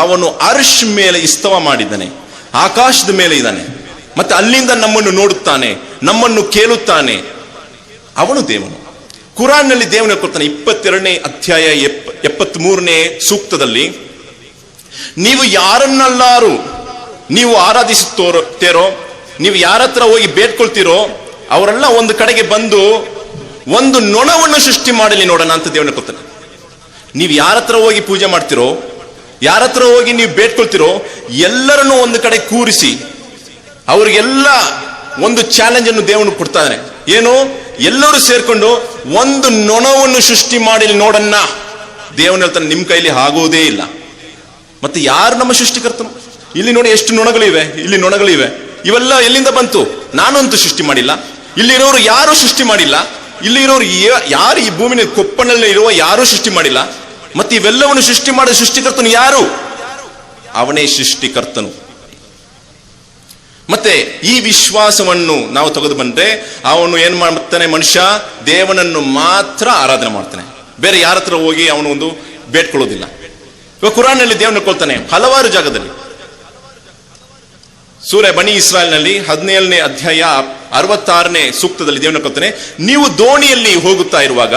ಅವನು ಅರ್ಶ್ ಮೇಲೆ ಇಸ್ತವ ಮಾಡಿದ್ದಾನೆ, ಆಕಾಶದ ಮೇಲೆ ಇದ್ದಾನೆ, ಮತ್ತೆ ಅಲ್ಲಿಂದ ನಮ್ಮನ್ನು ನೋಡುತ್ತಾನೆ, ನಮ್ಮನ್ನು ಕೇಳುತ್ತಾನೆ, ಅವನು ದೇವನು. ಕುರಾನ್ ನಲ್ಲಿ ದೇವನ ಕೊಡ್ತಾನೆ. 22ನೇ ಅಧ್ಯಾಯ 73ನೇ ಸೂಕ್ತದಲ್ಲಿ, ನೀವು ಯಾರನ್ನಲ್ಲಾರು ನೀವು ಆರಾಧಿಸುತ್ತೇರೋ, ನೀವು ಯಾರ ಹತ್ರ ಹೋಗಿ ಬೇಡ್ಕೊಳ್ತೀರೋ ಅವರೆಲ್ಲ ಒಂದು ಕಡೆಗೆ ಬಂದು ಒಂದು ನೊಣವನ್ನು ಸೃಷ್ಟಿ ಮಾಡಲಿ ನೋಡೋಣ ಅಂತ ದೇವನ ಕೊಡ್ತಾನೆ. ನೀವು ಯಾರ ಹತ್ರ ಹೋಗಿ ಪೂಜೆ ಮಾಡ್ತಿರೋ, ಯಾರ ಹತ್ರ ಹೋಗಿ ನೀವು ಬೇಡ್ಕೊಳ್ತಿರೋ ಎಲ್ಲರನ್ನೂ ಒಂದು ಕಡೆ ಕೂರಿಸಿ ಅವ್ರಿಗೆಲ್ಲ ಒಂದು ಚಾಲೆಂಜ್ ಅನ್ನು ದೇವನು ಕೊಡ್ತಾನೆ. ಏನು? ಎಲ್ಲರೂ ಸೇರ್ಕೊಂಡು ಒಂದು ನೊಣವನ್ನು ಸೃಷ್ಟಿ ಮಾಡಲಿ ನೋಡನ್ನ. ದೇವನ ಹೇಳ್ತಾನೆ, ನಿಮ್ ಕೈಲಿ ಆಗೋದೇ ಇಲ್ಲ. ಮತ್ತೆ ಯಾರು ನಮ್ಮ ಸೃಷ್ಟಿಕರ್ತನು? ಇಲ್ಲಿ ನೋಡಿ ಎಷ್ಟು ನೊಣಗಳಿವೆ, ಇಲ್ಲಿ ನೊಣಗಳಿವೆ, ಇವೆಲ್ಲ ಎಲ್ಲಿಂದ ಬಂತು? ನಾನು ಅಂತೂ ಸೃಷ್ಟಿ ಮಾಡಿಲ್ಲ, ಇಲ್ಲಿರೋರು ಯಾರು ಸೃಷ್ಟಿ ಮಾಡಿಲ್ಲ, ಇಲ್ಲಿರೋರು ಯಾರು ಈ ಭೂಮಿನ ಕೊಪ್ಪನಲ್ಲಿ ಇರುವ ಯಾರು ಸೃಷ್ಟಿ ಮಾಡಿಲ್ಲ. ಮತ್ತೆ ಇವೆಲ್ಲವನ್ನು ಸೃಷ್ಟಿ ಮಾಡಿದ ಸೃಷ್ಟಿಕರ್ತನು ಯಾರು? ಅವನೇ ಸೃಷ್ಟಿಕರ್ತನು. ಮತ್ತೆ ಈ ವಿಶ್ವಾಸವನ್ನು ನಾವು ತೆಗೆದು ಬಂದ್ರೆ ಅವನು ಏನ್ ಮಾಡ್ತಾನೆ? ಮನುಷ್ಯ ದೇವನನ್ನು ಮಾತ್ರ ಆರಾಧನೆ ಮಾಡ್ತಾನೆ, ಬೇರೆ ಯಾರ ಹತ್ರ ಹೋಗಿ ಅವನು ಒಂದು ಬೇಡ್ಕೊಳ್ಳೋದಿಲ್ಲ. ಇವಾಗ ಕುರಾನ್ ನಲ್ಲಿ ದೇವನ ಕೊಳ್ತಾನೆ ಹಲವಾರು ಜಾಗದಲ್ಲಿ. ಸೂರೆ ಬನಿ ಇಸ್ರಾಯೇಲ್ ನಲ್ಲಿ 17ನೇ ಅಧ್ಯಾಯ 66ನೇ ಸೂಕ್ತದಲ್ಲಿ ದೇವನ ಕೊಳ್ತಾನೆ, ನೀವು ದೋಣಿಯಲ್ಲಿ ಹೋಗುತ್ತಾ ಇರುವಾಗ,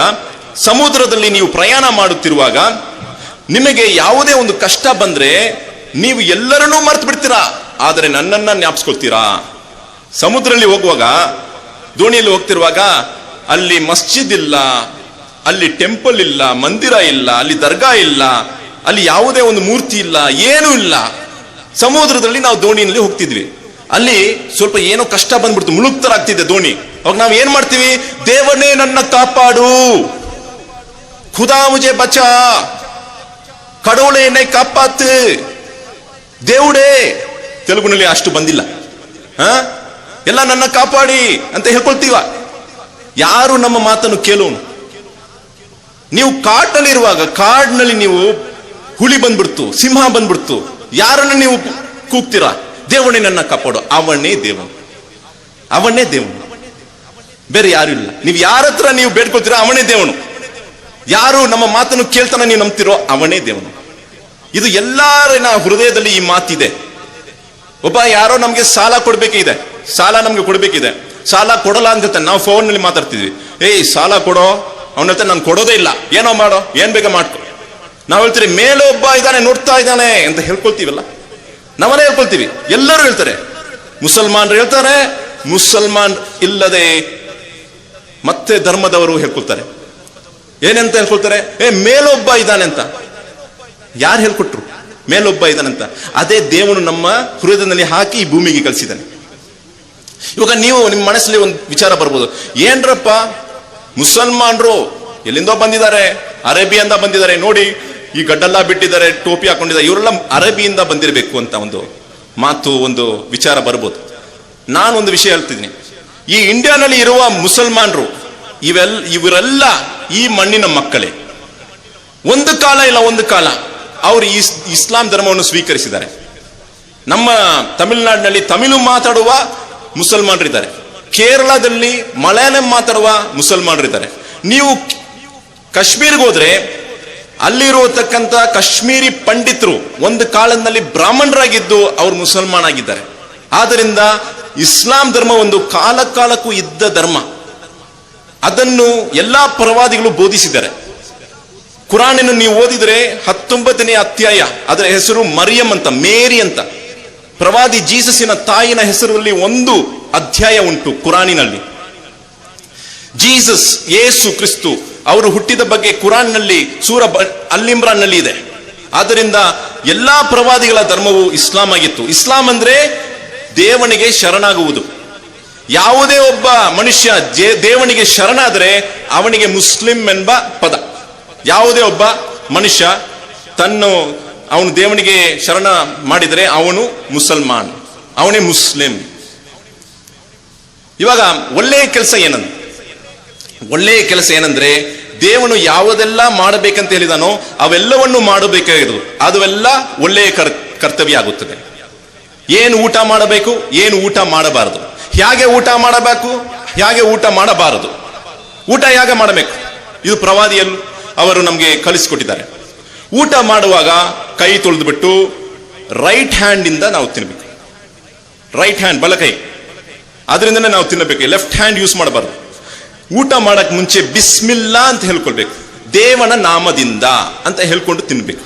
ಸಮುದ್ರದಲ್ಲಿ ನೀವು ಪ್ರಯಾಣ ಮಾಡುತ್ತಿರುವಾಗ ನಿಮಗೆ ಯಾವುದೇ ಒಂದು ಕಷ್ಟ ಬಂದ್ರೆ ನೀವು ಎಲ್ಲರನ್ನೂ ಮರ್ತು ಬಿಡ್ತೀರಾ, ಆದರೆ ನನ್ನನ್ನ ಜ್ಞಾಪಿಸ್ಕೊಳ್ತೀರಾ. ಸಮುದ್ರದಲ್ಲಿ ಹೋಗುವಾಗ, ದೋಣಿಯಲ್ಲಿ ಹೋಗ್ತಿರುವಾಗ ಅಲ್ಲಿ ಮಸ್ಜಿದ್ ಇಲ್ಲ, ಅಲ್ಲಿ ಟೆಂಪಲ್ ಇಲ್ಲ, ಮಂದಿರ ಇಲ್ಲ, ಅಲ್ಲಿ ದರ್ಗಾ ಇಲ್ಲ, ಅಲ್ಲಿ ಯಾವುದೇ ಒಂದು ಮೂರ್ತಿ ಇಲ್ಲ, ಏನೂ ಇಲ್ಲ. ಸಮುದ್ರದಲ್ಲಿ ನಾವು ದೋಣಿಯಲ್ಲಿ ಹೋಗ್ತಿದ್ವಿ, ಅಲ್ಲಿ ಸ್ವಲ್ಪ ಏನೋ ಕಷ್ಟ ಬಂದ್ಬಿಡ್ತು, ಮುಳುಗ್ತರಾಗ್ತಿದೆ ದೋಣಿ. ಅವಾಗ ನಾವು ಏನ್ ಮಾಡ್ತೀವಿ? ದೇವನೇ ನನ್ನ ಕಾಪಾಡು, ಖುದಾ ಮುಜೆ ಬಚಾ, ಕಡೋಳೆ ಎನ್ನೇ ಕಾಪಾತು, ದೇವುಡೇ. ತೆಲುಗುನಲ್ಲಿ ಅಷ್ಟು ಬಂದಿಲ್ಲ, ಎಲ್ಲ ನನ್ನ ಕಾಪಾಡಿ ಅಂತ ಹೇಳ್ಕೊಳ್ತೀವ. ಯಾರು ನಮ್ಮ ಮಾತನ್ನು ಕೇಳೋನು? ನೀವು ಕಾಡ್ನಲ್ಲಿರುವಾಗ, ಕಾಡ್ನಲ್ಲಿ ನೀವು ಹುಲಿ ಬಂದ್ಬಿಡ್ತು, ಸಿಂಹ ಬಂದ್ಬಿಡ್ತು, ಯಾರನ್ನ ನೀವು ಕೂಗ್ತೀರಾ? ದೇವನೇ ನನ್ನ ಕಾಪಾಡು. ಅವನೇ ದೇವನು, ಅವನೇ ದೇವನು, ಬೇರೆ ಯಾರು ಇಲ್ಲ. ನೀವು ಯಾರ ಹತ್ರ ನೀವು ಬೇಡ್ಕೊಳ್ತೀರಾ ಅವನೇ ದೇವನು. ಯಾರು ನಮ್ಮ ಮಾತನ್ನು ಕೇಳ್ತಾನೆ ನೀವು ನಂಬ್ತಿರೋ ಅವನೇ ದೇವನು. ಇದು ಎಲ್ಲರ ಹೃದಯದಲ್ಲಿ ಈ ಮಾತಿದೆ. ಒಬ್ಬ ಯಾರೋ ನಮ್ಗೆ ಸಾಲ ಕೊಡ್ಬೇಕಿದೆ, ಸಾಲ ನಮ್ಗೆ ಕೊಡ್ಬೇಕಿದೆ, ಸಾಲ ಕೊಡಲ್ಲ ಅಂತ ಹೇಳ್ತಾನೆ. ನಾವು ಫೋನ್ ನಲ್ಲಿ ಮಾತಾಡ್ತಿದ್ವಿ, ಏಯ್ ಸಾಲ ಕೊಡೋ, ಅವನ ಹೇಳ್ತಾನೆ ನಾನು ಕೊಡೋದೇ ಇಲ್ಲ, ಏನೋ ಮಾಡೋ, ಏನ್ ಬೇಗ ಮಾಡ್ಕೊ. ನಾವು ಹೇಳ್ತೀವಿ ಮೇಲೊಬ್ಬ ಇದ್ದಾನೆ ನೋಡ್ತಾ ಇದ್ದಾನೆ ಅಂತ ಹೇಳ್ಕೊಳ್ತೀವಲ್ಲ, ನಾವನ್ನೇ ಹೇಳ್ಕೊಳ್ತೀವಿ. ಎಲ್ಲರೂ ಹೇಳ್ತಾರೆ, ಮುಸಲ್ಮಾನರು ಹೇಳ್ತಾರೆ, ಮುಸಲ್ಮಾನ್ ಇಲ್ಲದೆ ಮತ್ತೆ ಧರ್ಮದವರು ಹೇಳ್ಕೊಳ್ತಾರೆ. ಏನಂತ ಹೇಳ್ಕೊಳ್ತಾರೆ? ಮೇಲೊಬ್ಬ ಇದ್ದಾನೆ ಅಂತ. ಯಾರು ಹೇಳ್ಕೊಟ್ರು ಮೇಲೊಬ್ಬ ಇದ್ದಾನಂತ? ಅದೇ ದೇವನು ನಮ್ಮ ಹೃದಯದಲ್ಲಿ ಹಾಕಿ ಈ ಭೂಮಿಗೆ ಕಳಿಸಿದ್ದಾನೆ. ಇವಾಗ ನೀವು ನಿಮ್ಮ ಮನಸ್ಸಲ್ಲಿ ಒಂದು ವಿಚಾರ ಬರ್ಬೋದು, ಏನ್ರಪ್ಪ ಮುಸಲ್ಮಾನರು ಎಲ್ಲಿಂದೋ ಬಂದಿದ್ದಾರೆ, ಅರೇಬಿಯಿಂದ ಬಂದಿದ್ದಾರೆ, ನೋಡಿ ಈ ಗಡ್ಡೆಲ್ಲ ಬಿಟ್ಟಿದ್ದಾರೆ, ಟೋಪಿ ಹಾಕೊಂಡಿದ್ದಾರೆ, ಇವರೆಲ್ಲ ಅರೇಬಿಯಿಂದ ಬಂದಿರಬೇಕು ಅಂತ ಒಂದು ಮಾತು, ಒಂದು ವಿಚಾರ ಬರ್ಬೋದು. ನಾನೊಂದು ವಿಷಯ ಹೇಳ್ತಿದ್ದೀನಿ. ಈ ಇಂಡಿಯಾನಲ್ಲಿ ಇರುವ ಮುಸಲ್ಮಾನರು ಇವರೆಲ್ಲ ಈ ಮಣ್ಣಿನ ಮಕ್ಕಳೇ. ಒಂದು ಕಾಲ ಇಲ್ಲ ಒಂದು ಕಾಲ ಅವರು ಇಸ್ಲಾಂ ಧರ್ಮವನ್ನು ಸ್ವೀಕರಿಸಿದ್ದಾರೆ. ನಮ್ಮ ತಮಿಳುನಾಡಿನಲ್ಲಿ ತಮಿಳು ಮಾತಾಡುವ ಮುಸಲ್ಮಾನರಿದ್ದಾರೆ, ಕೇರಳದಲ್ಲಿ ಮಲಯಾಳಂ ಮಾತಾಡುವ ಮುಸಲ್ಮಾನರಿದ್ದಾರೆ. ನೀವು ಕಾಶ್ಮೀರ್ಗೆ ಹೋದ್ರೆ ಅಲ್ಲಿರುವತಕ್ಕಂಥ ಕಾಶ್ಮೀರಿ ಪಂಡಿತರು ಒಂದು ಕಾಲದಲ್ಲಿ ಬ್ರಾಹ್ಮಣರಾಗಿದ್ದು ಅವರು ಮುಸಲ್ಮಾನ್ ಆಗಿದ್ದಾರೆ. ಆದ್ದರಿಂದ ಇಸ್ಲಾಂ ಧರ್ಮ ಒಂದು ಕಾಲಕ್ಕೂ ಇದ್ದ ಧರ್ಮ. ಅದನ್ನು ಎಲ್ಲಾ ಪ್ರವಾದಿಗಳು ಬೋಧಿಸಿದ್ದಾರೆ. ಕುರಾನನ್ನು ನೀವು ಓದಿದ್ರೆ 19ನೇ ಅಧ್ಯಾಯ, ಅದರ ಹೆಸರು ಮರಿಯಂ ಅಂತ, ಮೇರಿ ಅಂತ. ಪ್ರವಾದಿ ಜೀಸಸ್ಸಿನ ತಾಯಿನ ಹೆಸರಲ್ಲಿ ಒಂದು ಅಧ್ಯಾಯ ಉಂಟು ಕುರಾನಿನಲ್ಲಿ. ಜೀಸಸ್, ಯೇಸು ಕ್ರಿಸ್ತು ಅವರು ಹುಟ್ಟಿದ ಬಗ್ಗೆ ಕುರಾನ್ನಲ್ಲಿ ಸೂರ ಅಲ್ ಇಮ್ರಾನ್ ನಲ್ಲಿ ಇದೆ. ಆದ್ದರಿಂದ ಎಲ್ಲಾ ಪ್ರವಾದಿಗಳ ಧರ್ಮವು ಇಸ್ಲಾಂ ಆಗಿತ್ತು. ಇಸ್ಲಾಂ ಅಂದ್ರೆ ದೇವನಿಗೆ ಶರಣಾಗುವುದು. ಯಾವುದೇ ಒಬ್ಬ ಮನುಷ್ಯ ದೇವನಿಗೆ ಶರಣಾದರೆ ಅವನಿಗೆ ಮುಸ್ಲಿಂ ಎಂಬ ಪದ. ಯಾವುದೇ ಒಬ್ಬ ಮನುಷ್ಯ ಅವನು ದೇವನಿಗೆ ಶರಣ ಮಾಡಿದರೆ ಅವನು ಮುಸಲ್ಮಾನ್, ಅವನೇ ಮುಸ್ಲಿಂ. ಇವಾಗ ಒಳ್ಳೆಯ ಕೆಲಸ ಏನಂದ್ರೆ ದೇವನು ಯಾವುದೆಲ್ಲ ಮಾಡಬೇಕಂತ ಹೇಳಿದಾನೋ ಅವೆಲ್ಲವನ್ನು ಮಾಡಬೇಕಾಗಿರೋದು. ಅದುವೆಲ್ಲ ಒಳ್ಳೆಯ ಕರ್ತವ್ಯ ಆಗುತ್ತದೆ. ಏನು ಊಟ ಮಾಡಬೇಕು, ಏನು ಊಟ ಮಾಡಬಾರದು, ಹೇಗೆ ಊಟ ಮಾಡಬೇಕು, ಹೇಗೆ ಊಟ ಮಾಡಬಾರದು, ಊಟ ಹೇಗೆ ಮಾಡಬೇಕು, ಇದು ಪ್ರವಾದಿಯಲ್ಲೂ ಅವರು ನಮಗೆ ಕಲಿಸಿಕೊಟ್ಟಿದ್ದಾರೆ. ಊಟ ಮಾಡುವಾಗ ಕೈ ತೊಳೆದ್ಬಿಟ್ಟು ರೈಟ್ ಹ್ಯಾಂಡ್ ಇಂದ ನಾವು ತಿನ್ನಬೇಕು. ರೈಟ್ ಹ್ಯಾಂಡ್, ಬಲಕೈ, ಅದರಿಂದನೇ ನಾವು ತಿನ್ನಬೇಕು. ಲೆಫ್ಟ್ ಹ್ಯಾಂಡ್ ಯೂಸ್ ಮಾಡಬಾರ್ದು. ಊಟ ಮಾಡಕ್ ಮುಂಚೆ ಬಿಸ್ಮಿಲ್ಲಾ ಅಂತ ಹೇಳ್ಕೊಳ್ಬೇಕು, ದೇವನ ನಾಮದಿಂದ ಅಂತ ಹೇಳ್ಕೊಂಡು ತಿನ್ಬೇಕು.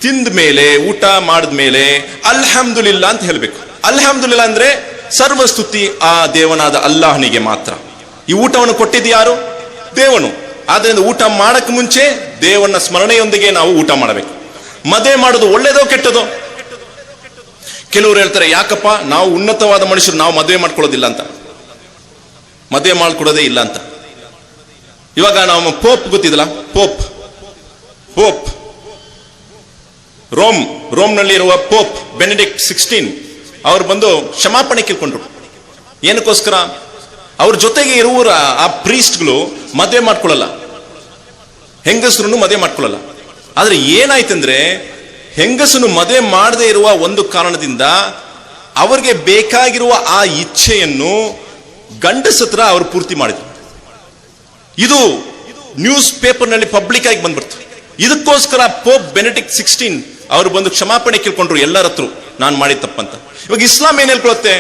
ತಿಂದ ಮೇಲೆ, ಊಟ ಮಾಡಿದ್ಮೇಲೆ ಅಲ್ಹಮ್ದುಲಿಲ್ಲಾ ಅಂತ ಹೇಳ್ಬೇಕು. ಅಲ್ಹಮ್ದುಲಿಲ್ಲಾ ಅಂದ್ರೆ ಸರ್ವಸ್ತುತಿ ಆ ದೇವನಾದ ಅಲ್ಲಾಹನಿಗೆ ಮಾತ್ರ. ಈ ಊಟವನ್ನು ಕೊಟ್ಟಿದ್ದು ಯಾರು? ದೇವನು. ಆದ್ರಿಂದ ಊಟ ಮಾಡಕ್ ಮುಂಚೆ ದೇವನ ಸ್ಮರಣೆಯೊಂದಿಗೆ ನಾವು ಊಟ ಮಾಡಬೇಕು. ಮದುವೆ ಮಾಡೋದು ಒಳ್ಳೇದೋ ಕೆಟ್ಟದೋ? ಕೆಲವರು ಹೇಳ್ತಾರೆ, ಯಾಕಪ್ಪ ನಾವು ಉನ್ನತವಾದ ಮನುಷ್ಯರು, ನಾವು ಮದುವೆ ಮಾಡ್ಕೊಳ್ಳೋದಿಲ್ಲ ಅಂತ, ಮದುವೆ ಮಾಡ್ಕೊಡೋದೇ ಇಲ್ಲ ಅಂತ. ಇವಾಗ ನಾವು ಪೋಪ್ ಗೊತ್ತಿದಲ್ಲ, ಪೋಪ್ ರೋಮ್ನಲ್ಲಿ ಇರುವ ಪೋಪ್ ಬೆನೆಡಿಕ್ಟ್ 16 ಅವರು ಬಂದು ಕ್ಷಮಾಪಣೆ ಕೇಳ್ಕೊಂಡ್ರು. ಏನಕ್ಕೋಸ್ಕರ? ಅವ್ರ ಜೊತೆಗೆ ಇರುವರ ಆ ಪ್ರೀಸ್ಟ್ಗಳು ಮದುವೆ ಮಾಡ್ಕೊಳ್ಳಲ್ಲ, ಹೆಂಗಸರನ್ನು ಮದುವೆ ಮಾಡ್ಕೊಳ್ಳಲ್ಲ. ಆದ್ರೆ ಏನಾಯ್ತಂದ್ರೆ, ಹೆಂಗಸನ್ನು ಮದುವೆ ಮಾಡದೇ ಇರುವ ಒಂದು ಕಾರಣದಿಂದ ಅವ್ರಿಗೆ ಬೇಕಾಗಿರುವ ಆ ಇಚ್ಛೆಯನ್ನು ಗಂಡಸತ್ರ ಅವರು ಪೂರ್ತಿ ಮಾಡಿದ್ರು. ಇದು ನ್ಯೂಸ್ ಪೇಪರ್ ನಲ್ಲಿ ಪಬ್ಲಿಕ್ ಆಗಿ ಬಂದ್ಬಿಡ್ತು. ಇದಕ್ಕೋಸ್ಕರ ಪೋಪ್ ಬೆನೆಡಿಕ್ಟ್ 16 ಅವರು ಬಂದು ಕ್ಷಮಾಪಣೆ ಕೇಳ್ಕೊಂಡ್ರು ಎಲ್ಲರ ಹತ್ರ, ನಾನು ಮಾಡಿದ ತಪ್ಪಂತ. ಇವಾಗ ಇಸ್ಲಾಂ ಏನ್ ಹೇಳ್ಕೊಳುತ್ತೆ?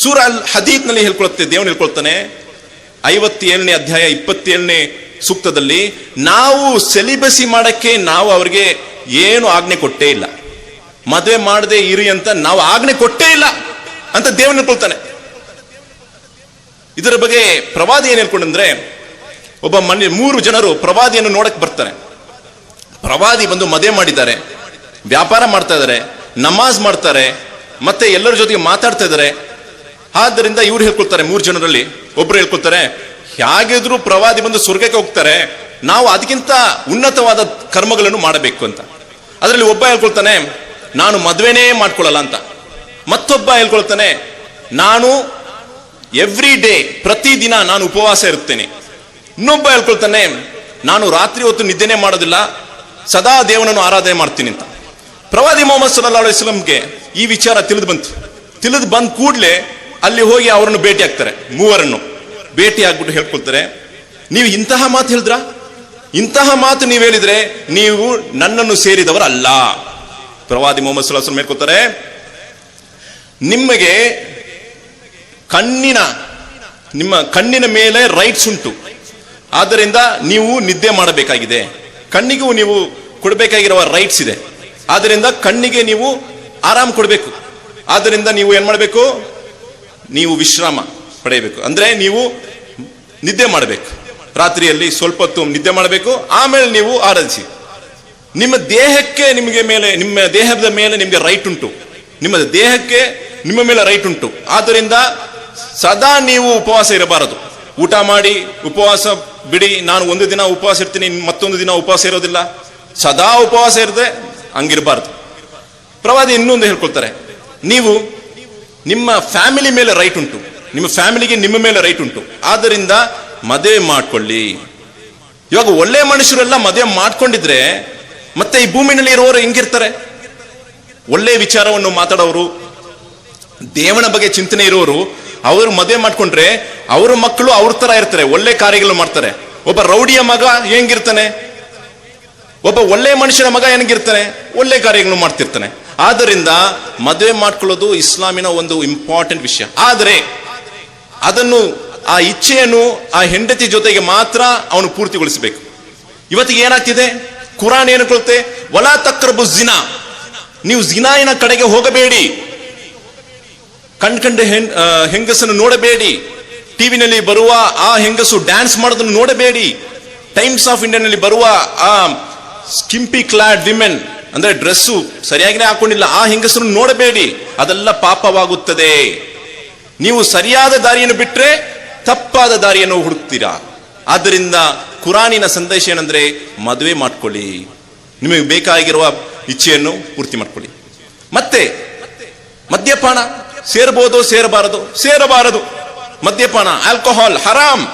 ಸೂರ ಅಲ್ ಹದೀದ್ ನಲ್ಲಿ ಹೇಳ್ಕೊಳುತ್ತೆ, ದೇವನು ಹೇಳ್ಕೊಳ್ತಾನೆ 57ನೇ ಅಧ್ಯಾಯ 27ನೇ ಸೂಕ್ತದಲ್ಲಿ, ನಾವು ಸೆಲಿಬಸಿ ಮಾಡಕ್ಕೆ ನಾವು ಅವ್ರಿಗೆ ಏನು ಆಜ್ಞೆ ಕೊಟ್ಟೇ ಇಲ್ಲ, ಮದುವೆ ಮಾಡದೆ ಇರಿ ಅಂತ ನಾವು ಆಜ್ಞೆ ಕೊಟ್ಟೇ ಇಲ್ಲ ಅಂತ ದೇವನು ಹೇಳ್ಕೊಳ್ತಾನೆ. ಇದರ ಬಗ್ಗೆ ಪ್ರವಾದಿ ಏನ್ ಹೇಳ್ಕೊಂಡ್ರೆ, ಒಬ್ಬ 3 ಜನರು ಪ್ರವಾದಿಯನ್ನು ನೋಡಕ್ ಬರ್ತಾರೆ. ಪ್ರವಾದಿ ಬಂದು ಮದುವೆ ಮಾಡಿದ್ದಾರೆ, ವ್ಯಾಪಾರ ಮಾಡ್ತಾ ಇದ್ದಾರೆ, ನಮಾಜ್ ಮಾಡ್ತಾರೆ, ಮತ್ತೆ ಎಲ್ಲರ ಜೊತೆಗೆ ಮಾತಾಡ್ತಾ ಇದ್ದಾರೆ. ಆದ್ದರಿಂದ ಇವ್ರು ಹೇಳ್ಕೊಳ್ತಾರೆ, 3 ಜನರಲ್ಲಿ ಒಬ್ರು ಹೇಳ್ಕೊಳ್ತಾರೆ, ಹೇಗಿದ್ರು ಪ್ರವಾದಿ ಬಂದು ಸ್ವರ್ಗಕ್ಕೆ ಹೋಗ್ತಾರೆ, ನಾವು ಅದಕ್ಕಿಂತ ಉನ್ನತವಾದ ಕರ್ಮಗಳನ್ನು ಮಾಡಬೇಕು ಅಂತ. ಅದರಲ್ಲಿ ಒಬ್ಬ ಹೇಳ್ಕೊಳ್ತಾನೆ, ನಾನು ಮದುವೆನೇ ಮಾಡ್ಕೊಳ್ಳಲ್ಲ ಅಂತ. ಮತ್ತೊಬ್ಬ ಹೇಳ್ಕೊಳ್ತಾನೆ, ನಾನು ಎವ್ರಿ ಡೇ, ಪ್ರತಿದಿನ ನಾನು ಉಪವಾಸ ಇರುತ್ತೇನೆ. ಇನ್ನೊಬ್ಬ ಹೇಳ್ಕೊಳ್ತಾನೆ, ನಾನು ರಾತ್ರಿ ಹೊತ್ತು ನಿದ್ದೆನೆ ಮಾಡೋದಿಲ್ಲ, ಸದಾ ದೇವನನ್ನು ಆರಾಧನೆ ಮಾಡ್ತೀನಿ ಅಂತ. ಪ್ರವಾದಿ ಮೊಹಮ್ಮದ್ ಸಲ್ಲಲ್ಲಾಹು ಅಲೈಹಿ ವಸಲ್ಲಂಗೆ ಈ ವಿಚಾರ ತಿಳಿದು ಬಂದ ಕೂಡಲೇ ಅಲ್ಲಿ ಹೋಗಿ ಅವರನ್ನು ಭೇಟಿ ಆಗ್ತಾರೆ. 3 ಭೇಟಿ ಆಗ್ಬಿಟ್ಟು ಹೇಳ್ಕೊಳ್ತಾರೆ, ನೀವು ಇಂತಹ ಮಾತು ಹೇಳಿದ್ರ, ಇಂತಹ ಮಾತು ನೀವು ಹೇಳಿದ್ರೆ ನೀವು ನನ್ನನ್ನು ಸೇರಿದವರಲ್ಲ. ಪ್ರವಾದಿ ಮೊಹಮ್ಮದ್ ಸಲ್ಲಲ್ಲಾಹು ಅಲೈಹಿ ವಸಲ್ಲಂ ಹೇಳ್ಕೊಳ್ತಾರೆ, ನಿಮಗೆ ನಿಮ್ಮ ಕಣ್ಣಿನ ಮೇಲೆ ರೈಟ್ಸ್ ಉಂಟು, ಆದ್ದರಿಂದ ನೀವು ನಿದ್ದೆ ಮಾಡಬೇಕಾಗಿದೆ. ಕಣ್ಣಿಗೂ ನೀವು ಕೊಡಬೇಕಾಗಿರುವ ರೈಟ್ಸ್ ಇದೆ, ಆದ್ದರಿಂದ ಕಣ್ಣಿಗೆ ನೀವು ಆರಾಮ್ ಕೊಡಬೇಕು. ಆದ್ದರಿಂದ ನೀವು ಏನ್ ಮಾಡಬೇಕು? ನೀವು ವಿಶ್ರಾಮ ಪಡೆಯಬೇಕು. ಅಂದ್ರೆ ನೀವು ನಿದ್ದೆ ಮಾಡಬೇಕು, ರಾತ್ರಿಯಲ್ಲಿ ಸ್ವಲ್ಪ ಹೊತ್ತು ನಿದ್ದೆ ಮಾಡಬೇಕು, ಆಮೇಲೆ ನೀವು ಆರಾಧಿಸಿ. ನಿಮ್ಮ ದೇಹದ ಮೇಲೆ ನಿಮಗೆ ರೈಟ್ ಉಂಟು, ನಿಮ್ಮ ದೇಹಕ್ಕೆ ನಿಮ್ಮ ಮೇಲೆ ರೈಟ್ ಉಂಟು. ಆದ್ದರಿಂದ ಸದಾ ನೀವು ಉಪವಾಸ ಇರಬಾರದು. ಊಟ ಮಾಡಿ ಉಪವಾಸ ಬಿಡಿ, ನಾನು ಒಂದು ದಿನ ಉಪವಾಸ ಇರ್ತೀನಿ, ಮತ್ತೊಂದು ದಿನ ಉಪವಾಸ ಇರೋದಿಲ್ಲ, ಸದಾ ಉಪವಾಸ ಇರದೆ ಹಂಗಿರಬಾರ್ದು. ಪ್ರವಾದಿ ಇನ್ನೊಂದು ಹೇಳ್ಕೊಳ್ತಾರೆ, ನೀವು ನಿಮ್ಮ ಫ್ಯಾಮಿಲಿ ಮೇಲೆ ರೈಟ್ ಉಂಟು, ನಿಮ್ಮ ಫ್ಯಾಮಿಲಿಗೆ ನಿಮ್ಮ ಮೇಲೆ ರೈಟ್ ಉಂಟು. ಆದ್ದರಿಂದ ಮದುವೆ ಮಾಡ್ಕೊಳ್ಳಿ. ಇವಾಗ ಒಳ್ಳೆ ಮನುಷ್ಯರೆಲ್ಲ ಮದುವೆ ಮಾಡ್ಕೊಂಡಿದ್ರೆ ಮತ್ತೆ ಈ ಭೂಮಿನಲ್ಲಿ ಇರುವವರು ಹೆಂಗಿರ್ತಾರೆ? ಒಳ್ಳೆ ವಿಚಾರವನ್ನು ಮಾತಾಡೋರು, ದೇವನ ಬಗ್ಗೆ ಚಿಂತನೆ ಇರೋರು, ಅವರು ಮದುವೆ ಮಾಡ್ಕೊಂಡ್ರೆ ಅವರ ಮಕ್ಕಳು ಅವ್ರ ತರ ಇರ್ತಾರೆ, ಒಳ್ಳೆ ಕಾರ್ಯಗಳು ಮಾಡ್ತಾರೆ. ಒಬ್ಬ ರೌಡಿಯ ಮಗ ಹೆಂಗಿರ್ತಾನೆ? ಒಬ್ಬ ಒಳ್ಳೆ ಮನುಷ್ಯನ ಮಗ ಹೆಂಗಿರ್ತಾನೆ? ಒಳ್ಳೆ ಕಾರ್ಯಗಳನ್ನು ಮಾಡ್ತಿರ್ತಾನೆ. ಆದ್ದರಿಂದ ಮದುವೆ ಮಾಡ್ಕೊಳ್ಳೋದು ಇಸ್ಲಾಮಿನ ಒಂದು ಇಂಪಾರ್ಟೆಂಟ್ ವಿಷಯ. ಆದರೆ ಅದನ್ನು, ಆ ಇಚ್ಛೆಯನ್ನು ಆ ಹೆಂಡತಿ ಜೊತೆಗೆ ಮಾತ್ರ ಅವನು ಪೂರ್ತಿಗೊಳಿಸಬೇಕು. ಇವತ್ತಿಗೆ ಏನಾಗ್ತಿದೆ? ಕುರಾನ್ ಏನು ಕೊಡುತ್ತೆ? ವಲಾ ತಕ್ರಬು ಜಿನಾ, ನೀವು ಜಿನಾಯಿನ ಕಡೆಗೆ ಹೋಗಬೇಡಿ, ಕಂಡು ಹೆಂಗಸನ್ನು ನೋಡಬೇಡಿ, ಟಿವಿನಲ್ಲಿ ಬರುವ ಆ ಹೆಂಗಸು ಡ್ಯಾನ್ಸ್ ಮಾಡೋದನ್ನು ನೋಡಬೇಡಿ, ಟೈಮ್ಸ್ ಆಫ್ ಇಂಡಿಯಾನಲ್ಲಿ ಬರುವ ಆ ಸ್ಕಿಂಪಿ ಕ್ಲಾಡ್ ವಿಮೆನ್, ಅಂದ್ರೆ ಡ್ರೆಸ್ಸು ಸರಿಯಾಗಿನೇ ಹಾಕೊಂಡಿಲ್ಲ, ಆ ಹೆಂಗಸನ್ನು ನೋಡಬೇಡಿ, ಅದೆಲ್ಲ ಪಾಪವಾಗುತ್ತದೆ. ನೀವು ಸರಿಯಾದ ದಾರಿಯನ್ನು ಬಿಟ್ರೆ ತಪ್ಪಾದ ದಾರಿಯನ್ನು ಹುಡುಕ್ತೀರಾ. ಆದ್ದರಿಂದ ಕುರಾನಿನ ಸಂದೇಶ ಏನಂದ್ರೆ ಮದುವೆ ಮಾಡ್ಕೊಳ್ಳಿ, ನಿಮಗೆ ಬೇಕಾಗಿರುವ ಇಚ್ಛೆಯನ್ನು ಪೂರ್ತಿ ಮಾಡ್ಕೊಳ್ಳಿ. ಮತ್ತೆ ಮದ್ಯಪಾನ ಸೇರಬಹುದು, ಸೇರಬಾರದು. ಮದ್ಯಪಾನ, ಆಲ್ಕೋಹಾಲ್ ಹರಾಮ್.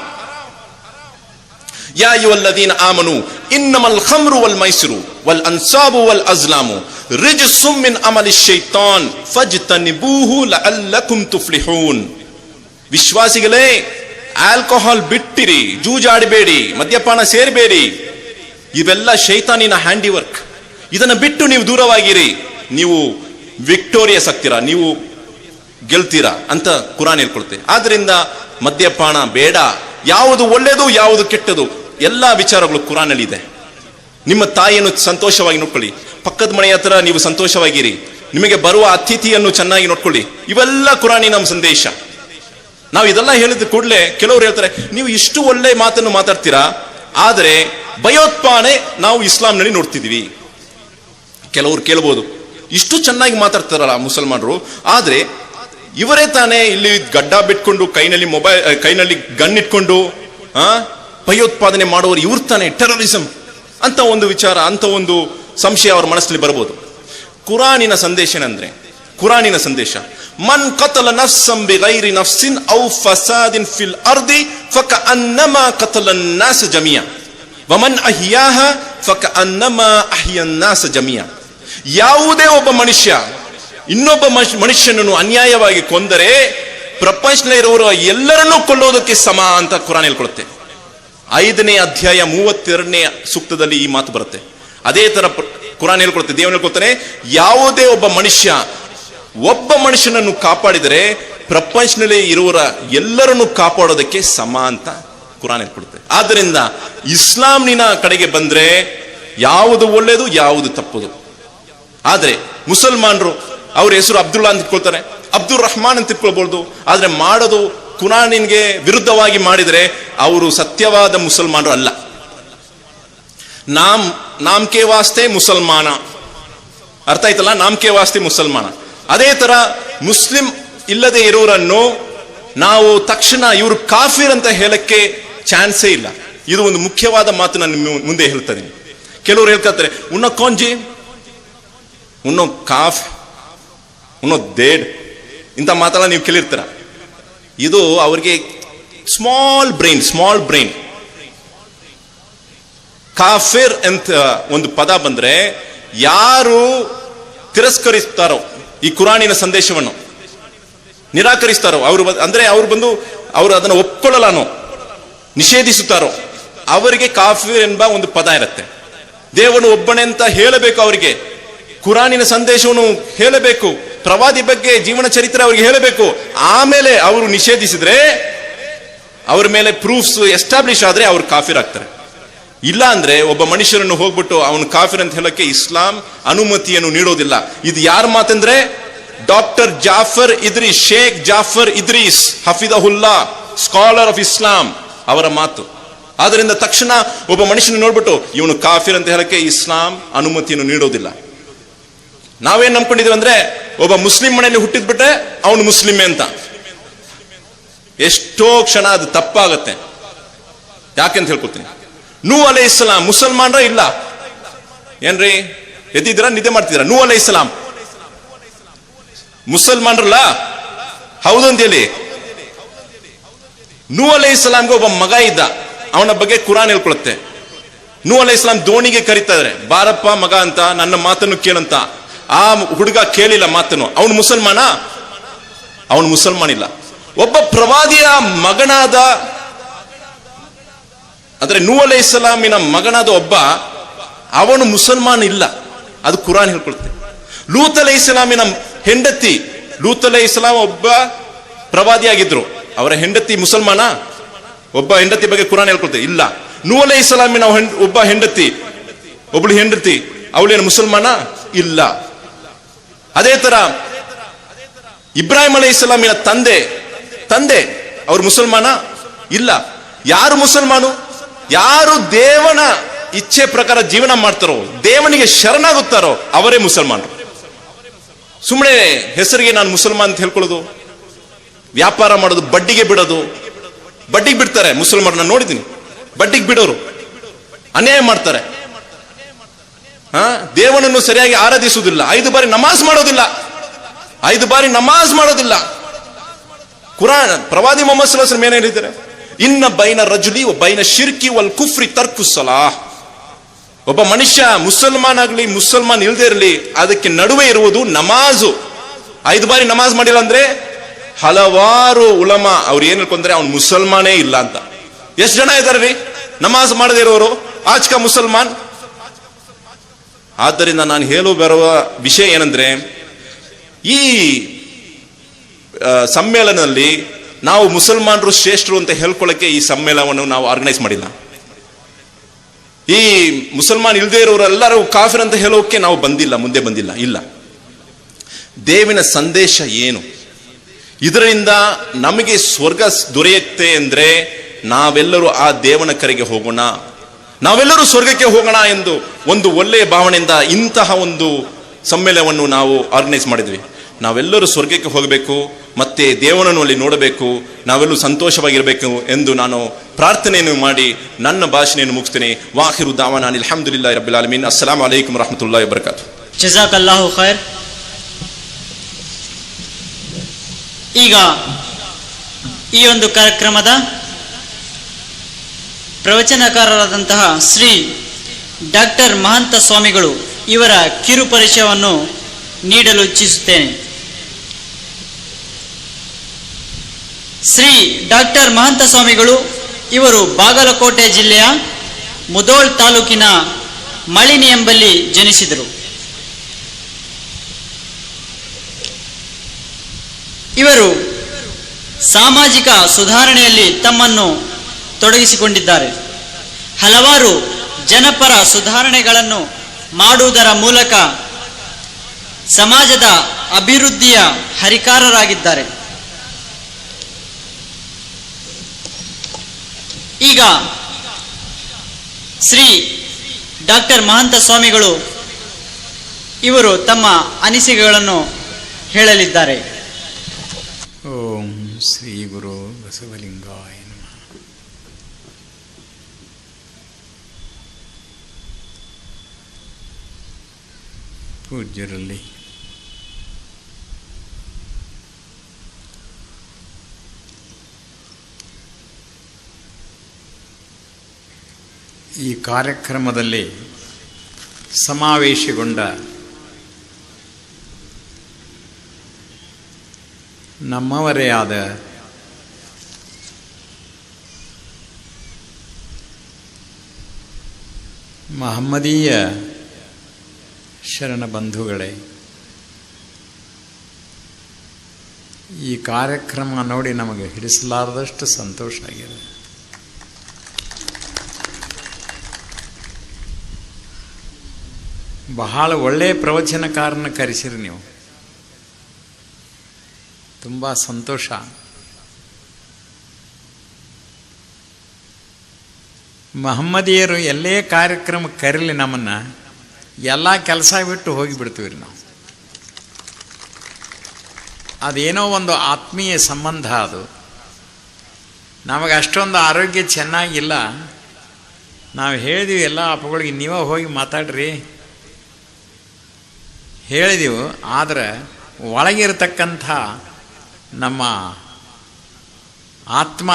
ಯಾ ಅಯ್ಯುಹಲ್ಲದೀನ ಆಮನು ಇನ್ನಮಲ್ ಖಮ್ರು ವಲ್ ಮೈಸಿರು ವಲ್ ಅನ್ಸಾಬು ವಲ್ ಅಜ್ಲಾಮು ರಿಜ್ಸುಮ್ ಮಿನ್ ಅಮಲಿ ಶೈತಾನ್ ಫಜ್ತನಿಬೂಹು ಲಅಲ್ಲಕುಂ ತುಫ್ಲಿಹೂನ್. ವಿಶ್ವಾಸಿಗಳೇ, ಆಲ್ಕೋಹಾಲ್ ಬಿಟ್ಟಿರಿ, ಜೂಜಾಡಬೇಡಿ, ಮದ್ಯಪಾನ ಸೇರಬೇಡಿ. ಇವೆಲ್ಲ ಶೈತಾನಿನ ಹ್ಯಾಂಡಿ ವರ್ಕ್. ಇದನ್ನ ಬಿಟ್ಟು ನೀವು ದೂರವಾಗಿರಿ, ನೀವು ವಿಕ್ಟೋರಿಯಸ್ ಆಗ್ತೀರಾ, ನೀವು ಗೆಲ್ತೀರಾ ಅಂತ ಕುರಾನ್ ಹೇಳ್ಕೊಡುತ್ತೆ. ಆದ್ರಿಂದ ಮದ್ಯಪಾನ ಬೇಡ. ಯಾವುದು ಒಳ್ಳೆಯದು, ಯಾವುದು ಕೆಟ್ಟದು, ಎಲ್ಲಾ ವಿಚಾರಗಳು ಕುರಾನಲ್ಲಿ ಇದೆ. ನಿಮ್ಮ ತಾಯಿಯನ್ನು ಸಂತೋಷವಾಗಿ ನೋಡ್ಕೊಳ್ಳಿ, ಪಕ್ಕದ ಮನೆಯ ಹತ್ರ ನೀವು ಸಂತೋಷವಾಗಿರಿ, ನಿಮಗೆ ಬರುವ ಅತಿಥಿಯನ್ನು ಚೆನ್ನಾಗಿ ನೋಡ್ಕೊಳ್ಳಿ. ಇವೆಲ್ಲ ಕುರಾನಿನ ಸಂದೇಶ. ನಾವು ಇದೆಲ್ಲ ಹೇಳಿದ ಕೂಡಲೇ ಕೆಲವರು ಹೇಳ್ತಾರೆ, ನೀವು ಇಷ್ಟು ಒಳ್ಳೆ ಮಾತನ್ನು ಮಾತಾಡ್ತೀರಾ, ಆದರೆ ಭಯೋತ್ಪಾದನೆ ನಾವು ಇಸ್ಲಾಂನಲ್ಲಿ ನೋಡ್ತಿದೀವಿ. ಕೆಲವರು ಕೇಳಬಹುದು, ಇಷ್ಟು ಚೆನ್ನಾಗಿ ಮಾತಾಡ್ತಾರಲ್ಲ ಮುಸಲ್ಮಾನರು, ಆದ್ರೆ ಇವರೇ ತಾನೇ ಇಲ್ಲಿ ಗಡ್ಡ ಬಿಟ್ಕೊಂಡು ಕೈನಲ್ಲಿ ಗನ್ ಇಟ್ಕೊಂಡು ಭಯೋತ್ಪಾದನೆ ಮಾಡುವವರು ಇವ್ರು ತಾನೇ, ಟೆರರಿಸಂ ಅಂತ ಒಂದು ವಿಚಾರ, ಅಂತ ಒಂದು ಸಂಶಯ ಅವರ ಮನಸ್ಸಲ್ಲಿ ಬರಬಹುದು. ಕುರಾನಿನ ಸಂದೇಶ ಏನಂದ್ರೆ, ಕುರಾನಿನ ಸಂದೇಶ ಮನ್ ಕತಲ ನಫ್ಸಂ ಬಿಗೈರಿ ನಫ್ಸಿನ್ ಔ ಫಸಾದಿನ್ ಫಿಲ್ ಅರ್ದಿ ಫಕಅನ್ನಮಾ ಕತಲನ್ ನಾಸ್ ಜಮಿಯಾ ವಮನ್ ಅಹ್ಯಾಹ ಫಕಅನ್ನಮಾ ಅಹ್ಯನ್ ನಾಸ್ ಜಮಿಯಾ. ಯಾವುದೇ ಒಬ್ಬ ಮನುಷ್ಯ ಇನ್ನೊಬ್ಬ ಮನುಷ್ಯನನ್ನು ಅನ್ಯಾಯವಾಗಿ ಕೊಂದರೆ ಪ್ರಪಂಚದಲ್ಲಿರುವವರು ಎಲ್ಲರನ್ನೂ ಕೊಲ್ಲೋದಕ್ಕೆ ಸಮ ಅಂತ ಕುರಾನ್ ಹೇಳ್ಕೊಳುತ್ತೆ. 5ನೇ ಅಧ್ಯಾಯ 32ನೇ ಸೂಕ್ತದಲ್ಲಿ ಈ ಮಾತು ಬರುತ್ತೆ. ಅದೇ ತರ ಕುರಾನ್ ಹೇಳ್ಕೊಳುತ್ತೆ, ದೇವರು ಹೇಳ್ಕೊಳ್ತಾನೆ, ಯಾವುದೇ ಒಬ್ಬ ಮನುಷ್ಯನನ್ನು ಕಾಪಾಡಿದರೆ ಪ್ರಪಂಚದಲ್ಲಿ ಇರುವರ ಎಲ್ಲರನ್ನು ಕಾಪಾಡೋದಕ್ಕೆ ಸಮ ಅಂತ ಕುರಾನ್ ಹೇಳ್ಕೊಡುತ್ತೆ. ಆದ್ದರಿಂದ ಇಸ್ಲಾಂನಿನ ಕಡೆಗೆ ಬಂದ್ರೆ ಯಾವುದು ಒಳ್ಳೆಯದು, ಯಾವುದು ತಪ್ಪುದು. ಆದ್ರೆ ಮುಸಲ್ಮಾನರು ಅವ್ರ ಹೆಸರು ಅಬ್ದುಲ್ಲಾ ಅಂತ ಇಟ್ಕೊಳ್ತಾರೆ, ಅಬ್ದುಲ್ ರಹಮಾನ್ ಅಂತ ಇಟ್ಕೊಳ್ಬಹುದು. ಆದ್ರೆ ಮಾಡೋದು ಕುರಾನಿಗೆ ವಿರುದ್ಧವಾಗಿ ಮಾಡಿದರೆ ಅವರು ಸತ್ಯವಾದ ಮುಸಲ್ಮಾನರು ಅಲ್ಲ. ನಾಮ್ಕೆ ವಾಸ್ತೆ ಮುಸಲ್ಮಾನ, ಅರ್ಥ ಆಯ್ತಲ್ಲ? ನಾಮ್ಕೆ ವಾಸ್ತೆ ಮುಸಲ್ಮಾನ. ಅದೇ ತರ ಮುಸ್ಲಿಂ ಇಲ್ಲದೆ ಇರೋರನ್ನು ನಾವು ತಕ್ಷಣ ಇವರು ಕಾಫಿರ್ ಅಂತ ಹೇಳಕ್ಕೆ ಚಾನ್ಸೇ ಇಲ್ಲ. ಇದು ಒಂದು ಮುಖ್ಯವಾದ ಮಾತು ನಾನು ಮುಂದೆ ಹೇಳ್ತಾ ಇದ್ದೀನಿ. ಕೆಲವರು ಹೇಳ್ತಾರೆ, ಉನ್ನೋ ಕೋಂಜಿ, ಉನ್ನೋ ಕಾಫ್, ಉನ್ನೋ ದೇಡ್, ಇಂಥ ಮಾತೆಲ್ಲ ನೀವು ಕೇಳಿರ್ತೀರ. ಇದು ಅವ್ರಿಗೆ ಸ್ಮಾಲ್ ಬ್ರೈನ್. ಕಾಫಿರ್ ಅಂತ ಒಂದು ಪದ ಬಂದ್ರೆ ಯಾರು ತಿರಸ್ಕರಿಸ್ತಾರೋ, ಈ ಕುರಾನಿನ ಸಂದೇಶವನ್ನು ನಿರಾಕರಿಸ್ತಾರೋ, ಅವರು ಬಂದು ಅವರು ಅದನ್ನು ಒಪ್ಕೊಳ್ಳಲಾನೋ, ನಿಷೇಧಿಸುತ್ತಾರೋ, ಅವರಿಗೆ ಕಾಫಿರ್ ಎಂಬ ಒಂದು ಪದ ಇರುತ್ತೆ. ದೇವನು ಒಬ್ಬನೇ ಅಂತ ಹೇಳಬೇಕು, ಅವರಿಗೆ ಕುರಾನಿನ ಸಂದೇಶವನ್ನು ಹೇಳಬೇಕು, ಪ್ರವಾದಿ ಬಗ್ಗೆ ಜೀವನ ಚರಿತ್ರೆ ಅವರಿಗೆ ಹೇಳಬೇಕು. ಆಮೇಲೆ ಅವರು ನಿಷೇಧಿಸಿದ್ರೆ, ಅವರ ಮೇಲೆ ಪ್ರೂಫ್ಸ್ ಎಸ್ಟಾಬ್ಲಿಷ್ ಆದ್ರೆ ಅವರು ಕಾಫಿರ್ ಆಗ್ತಾರೆ. ಇಲ್ಲ ಅಂದ್ರೆ ಒಬ್ಬ ಮನುಷ್ಯರನ್ನು ಹೋಗ್ಬಿಟ್ಟು ಅವನು ಕಾಫಿರ್ ಅಂತ ಹೇಳಕ್ಕೆ ಇಸ್ಲಾಂ ಅನುಮತಿಯನ್ನು ನೀಡೋದಿಲ್ಲ. ಇದು ಯಾರ ಮಾತಂದ್ರೆ ಡಾಕ್ಟರ್ ಜಾಫರ್ ಇದ್ರೀಸ್, ಶೇಖ್ ಜಾಫರ್ ಇದ್ರೀಸ್ ಹಫಿದಹುಲ್ಲಾ, ಸ್ಕಾಲರ್ ಆಫ್ ಇಸ್ಲಾಂ, ಅವರ ಮಾತು. ಆದ್ರಿಂದ ತಕ್ಷಣ ಒಬ್ಬ ಮನುಷ್ಯನ ನೋಡ್ಬಿಟ್ಟು ಇವನು ಕಾಫಿರ್ ಅಂತ ಹೇಳಕ್ಕೆ ಇಸ್ಲಾಂ ಅನುಮತಿಯನ್ನು ನೀಡೋದಿಲ್ಲ. ನಾವೇನ್ ನಂಬ್ಕೊಂಡಿದೀವಿ ಅಂದ್ರೆ ಒಬ್ಬ ಮುಸ್ಲಿಂ ಮನೆಯಲ್ಲಿ ಹುಟ್ಟಿದ್ಬಿಟ್ರೆ ಅವನು ಮುಸ್ಲಿಮೇ ಅಂತ. ಎಷ್ಟೋ ಕ್ಷಣ ಅದು ತಪ್ಪಾಗತ್ತೆ. ಯಾಕೆಂತ ಹೇಳ್ಕೊತೀನಿ. ನೂ ಅಲೈಹಿಸ್ಸಲಾಂ ಮುಸಲ್ಮಾನ್ರ ಇಲ್ಲ ಏನ್ರಿ? ಎದ್ದಿದ್ದೀರಾ, ನಿದ್ದೆ ಮಾಡ್ತಿದ್ದೀರಾ? ನೂ ಅಲೈಹಿಸ್ಸಲಾಂ ಮುಸಲ್ಮಾನ್ರಲ್ಲ ಹೌದು ಅಂತ ಹೇಳಿ. ನೂ ಅಲೈಹಿಸ್ಸಲಾಂಗೆ ಒಬ್ಬ ಮಗ ಇದ್ದ, ಅವನ ಬಗ್ಗೆ ಕುರಾನ್ ಹೇಳ್ಕೊಳುತ್ತೆ. ನೂ ಅಲೈಹಿಸ್ಸಲಾಂ ದೋಣಿಗೆ ಕರೀತಾರೆ, ಬಾರಪ್ಪ ಮಗ ಅಂತ, ನನ್ನ ಮಾತನ್ನು ಕೇಳಂತ. ಆ ಹುಡುಗ ಕೇಳಿಲ್ಲ ಮಾತನ್ನು. ಅವನು ಮುಸಲ್ಮಾನ? ಅವನು ಮುಸಲ್ಮಾನ್ ಇಲ್ಲ. ಒಬ್ಬ ಪ್ರವಾದಿಯ ಮಗನಾದ, ಅಂದ್ರೆ ನೂ ಅಲೈಹಿಸ್ಸಲಾಮಿನ ಮಗನಾದ ಒಬ್ಬ, ಅವನು ಮುಸಲ್ಮಾನ್ ಇಲ್ಲ. ಅದು ಕುರಾನ್ ಹೇಳ್ಕೊಳುತ್ತೆ. ಲೂತ್ ಅಲೈಹಿಸ್ಸಲಾಮಿನ ಹೆಂಡತಿ, ಲೂತ್ ಅಲೈಹಿಸ್ಸಲಾಂ ಒಬ್ಬ ಪ್ರವಾದಿಯಾಗಿದ್ರು, ಅವರ ಹೆಂಡತಿ ಮುಸಲ್ಮಾನ? ಒಬ್ಬ ಹೆಂಡತಿ ಬಗ್ಗೆ ಕುರಾನ್ ಹೇಳ್ಕೊಳ್ತೆ ಇಲ್ಲ. ನೂ ಅಲೈಹಿಸ್ಸಲಾಮಿನ ಒಬ್ಬ ಹೆಂಡತಿ, ಒಬ್ಳು ಹೆಂಡತಿ, ಅವಳೇನು ಮುಸಲ್ಮಾನ? ಇಲ್ಲ. ಅದೇ ತರ ಇಬ್ರಾಹಿಂ ಅಲೈಹಿಸ್ಸಲಾಮಿನ ತಂದೆ ಅವ್ರು ಮುಸಲ್ಮಾನ? ಇಲ್ಲ. ಯಾರು ಮುಸಲ್ಮಾನು? ಯಾರು ದೇವನ ಇಚ್ಛೆ ಪ್ರಕಾರ ಜೀವನ ಮಾಡ್ತಾರೋ, ದೇವನಿಗೆ ಶರಣಾಗುತ್ತಾರೋ ಅವರೇ ಮುಸಲ್ಮಾನರು. ಸುಮ್ಮನೆ ಹೆಸರಿಗೆ ನಾನು ಮುಸಲ್ಮಾನ್ ಅಂತ ಹೇಳ್ಕೊಳ್ಳೋದು, ವ್ಯಾಪಾರ ಮಾಡೋದು, ಬಡ್ಡಿಗೆ ಬಿಡೋದು. ಬಡ್ಡಿಗೆ ಬಿಡ್ತಾರೆ ಮುಸಲ್ಮಾನರನ್ನ ನೋಡಿದ್ದೀನಿ. ಬಡ್ಡಿಗೆ ಬಿಡೋರು ಅನ್ಯಾಯ ಮಾಡ್ತಾರೆ. ದೇವನನ್ನು ಸರಿಯಾಗಿ ಆರಾಧಿಸುವುದಿಲ್ಲ, 5 ಬಾರಿ ನಮಾಜ್ ಮಾಡೋದಿಲ್ಲ. ಕುರಾನ್ ಪ್ರವಾದಿ ಮೊಹಮ್ಮದ್ ಸಲ್ಲಲ್ಲಾಹು ಅಲೈಹಿ ವಸಲ್ಲಂ ಏನ್ ಹೇಳಿದ್ದಾರೆ? ಇನ್ನ ಬೈನ ರಜುಲಿ ಬೈನ ಶಿರ್ಕಿ ವಲ್ ಕುಫ್ರಿ ತರ್ಕು ಸಲಾಹ್. ಒಬ್ಬ ಮನುಷ್ಯ ಮುಸಲ್ಮಾನ್ ಆಗ್ಲಿ ಮುಸಲ್ಮಾನ್ ಇಲ್ದೇ ಇರಲಿ, ಅದಕ್ಕೆ ನಡುವೆ ಇರುವುದು ನಮಾಜು. 5 ಬಾರಿ ನಮಾಜ್ ಮಾಡಿಲ್ಲ ಅಂದ್ರೆ ಹಲವಾರು ಉಲಮಾ ಅವ್ರು ಏನ್ ಹೇಳ್ಕೊಂಡ್ರೆ ಅವ್ನು ಮುಸಲ್ಮಾನೇ ಇಲ್ಲ ಅಂತ. ಎಷ್ಟು ಜನ ಇದಾರೆ ರೀ ನಮಾಜ್ ಮಾಡದೇ ಇರೋರು? ಆಜ್ಕ ಮುಸಲ್ಮಾನ್. ಆದ್ದರಿಂದ ನಾನು ಬರುವ ವಿಷಯ ಏನಂದ್ರೆ, ಈ ಸಮ್ಮೇಳನದಲ್ಲಿ ನಾವು ಮುಸಲ್ಮಾನರು ಶ್ರೇಷ್ಠರು ಅಂತ ಹೇಳ್ಕೊಳ್ಳಕ್ಕೆ ಈ ಸಮ್ಮೇಳನವನ್ನು ನಾವು ಆರ್ಗನೈಸ್ ಮಾಡಿಲ್ಲ. ಈ ಮುಸಲ್ಮಾನ್ ಇಲ್ದೇ ಇರೋರೆಲ್ಲರೂ ಕಾಫಿರ್ ಅಂತ ಹೇಳೋಕೆ ನಾವು ಮುಂದೆ ಬಂದಿಲ್ಲ. ಇಲ್ಲ, ದೇವಿನ ಸಂದೇಶ ಏನು, ಇದರಿಂದ ನಮಗೆ ಸ್ವರ್ಗ ದೊರೆಯುತ್ತೆ ಅಂದ್ರೆ ನಾವೆಲ್ಲರೂ ಆ ದೇವನ ಕರೆಗೆ ಹೋಗೋಣ, ನಾವೆಲ್ಲರೂ ಸ್ವರ್ಗಕ್ಕೆ ಹೋಗೋಣ ಎಂದು ಒಂದು ಒಳ್ಳೆಯ ಭಾವನೆಯಿಂದ ಇಂತಹ ಒಂದು ಸಮ್ಮೇಳನವನ್ನು ನಾವು ಆರ್ಗನೈಸ್ ಮಾಡಿದ್ವಿ. ನಾವೆಲ್ಲರೂ ಸ್ವರ್ಗಕ್ಕೆ ಹೋಗಬೇಕು, ಮತ್ತೆ ದೇವನನ್ನು ಅಲ್ಲಿ ನೋಡಬೇಕು, ನಾವೆಲ್ಲರೂ ಸಂತೋಷವಾಗಿರಬೇಕು ಎಂದು ನಾನು ಪ್ರಾರ್ಥನೆಯನ್ನು ಮಾಡಿ ನನ್ನ ಭಾಷಣೆಯನ್ನು ಮುಗಿಸ್ತೇನೆ. ವಾಹಿರು ದಾವಾನಾ ಅಲ್ಹಮ್ದುಲಿಲ್ಲಾಹಿ ರಬ್ಬಿಲ್ ಆಲಮೀನ್. ಅಸ್ಸಲಾಮು ಅಲೈಕುಂ ವರಹ್ಮತುಲ್ಲಾಹಿ ವಬರಕಾತುಹು. ಜಜಾಕಲ್ಲಾಹು ಖೈರ್. ಈಗ ಈ ಒಂದು ಕಾರ್ಯಕ್ರಮದ ಪ್ರವಚನಕಾರರಾದಂತಹ ಶ್ರೀ ಡಾಕ್ಟರ್ ಮಹಂತ ಸ್ವಾಮಿಗಳು ಇವರ ಕಿರು ಪರಿಚಯವನ್ನು ನೀಡಲು ಇಚ್ಛಿಸುತ್ತೇನೆ. ಶ್ರೀ ಡಾಕ್ಟರ್ ಮಹಂತ ಸ್ವಾಮಿಗಳು ಇವರು ಬಾಗಲಕೋಟೆ ಜಿಲ್ಲೆಯ ಮುಧೋಳ್ ತಾಲೂಕಿನ ಮಳಿನಿ ಎಂಬಲ್ಲಿ ಜನಿಸಿದರು. ಇವರು ಸಾಮಾಜಿಕ ಸುಧಾರಣೆಯಲ್ಲಿ ತಮ್ಮನ್ನು ತೊಡಗಿಸಿಕೊಂಡಿದ್ದಾರೆ. ಹಲವಾರು ಜನಪರ ಸುಧಾರಣೆಗಳನ್ನು ಮಾಡುವುದರ ಮೂಲಕ ಸಮಾಜದ ಅಭಿವೃದ್ಧಿಯ ಹರಿಕಾರರಾಗಿದ್ದಾರೆ. ಈಗ ಶ್ರೀ ಡಾಕ್ಟರ್ ಮಹಂತ ಸ್ವಾಮಿಗಳು ಇವರು ತಮ್ಮ ಅನಿಸಿಕೆಗಳನ್ನು ಹೇಳಲಿದ್ದಾರೆ. ಓಂ ಶ್ರೀ ಗುರು ಬಸವಲಿಂಗಾಯ ನಮಃ. ಪೂಜ್ಯರಲ್ಲಿ ಈ ಕಾರ್ಯಕ್ರಮದಲ್ಲಿ ಸಮಾವೇಶಗೊಂಡ ನಮ್ಮವರೇ ಆದ ಮಹಮ್ಮದೀಯ ಶರಣ ಬಂಧುಗಳೇ, ಈ ಕಾರ್ಯಕ್ರಮ ನೋಡಿ ನಮಗೆ ಹಿಡಿಸಲಾರದಷ್ಟು ಸಂತೋಷ ಆಗಿದೆ. ಬಹಳ ಒಳ್ಳೆಯ ಪ್ರವಚನಕಾರನ ಕರೆಸಿರಿ ನೀವು, ತುಂಬ ಸಂತೋಷ. ಮಹಮ್ಮದಿಯರು ಎಲ್ಲೇ ಕಾರ್ಯಕ್ರಮ ಕರೀಲಿ ನಮ್ಮನ್ನು, ಎಲ್ಲ ಕೆಲಸ ಬಿಟ್ಟು ಹೋಗಿಬಿಡ್ತೀವಿ ರೀ ನಾವು. ಅದೇನೋ ಒಂದು ಆತ್ಮೀಯ ಸಂಬಂಧ ಅದು. ನಮಗೆ ಅಷ್ಟೊಂದು ಆರೋಗ್ಯ ಚೆನ್ನಾಗಿಲ್ಲ, ನಾವು ಹೇಳಿದೀವಿ ಎಲ್ಲ ಅಪ್ಪಗಳಿಗೆ ನೀವೇ ಹೋಗಿ ಮಾತಾಡ್ರಿ ಹೇಳಿದೆವು. ಆದರೆ ಒಳಗಿರತಕ್ಕಂಥ ನಮ್ಮ ಆತ್ಮ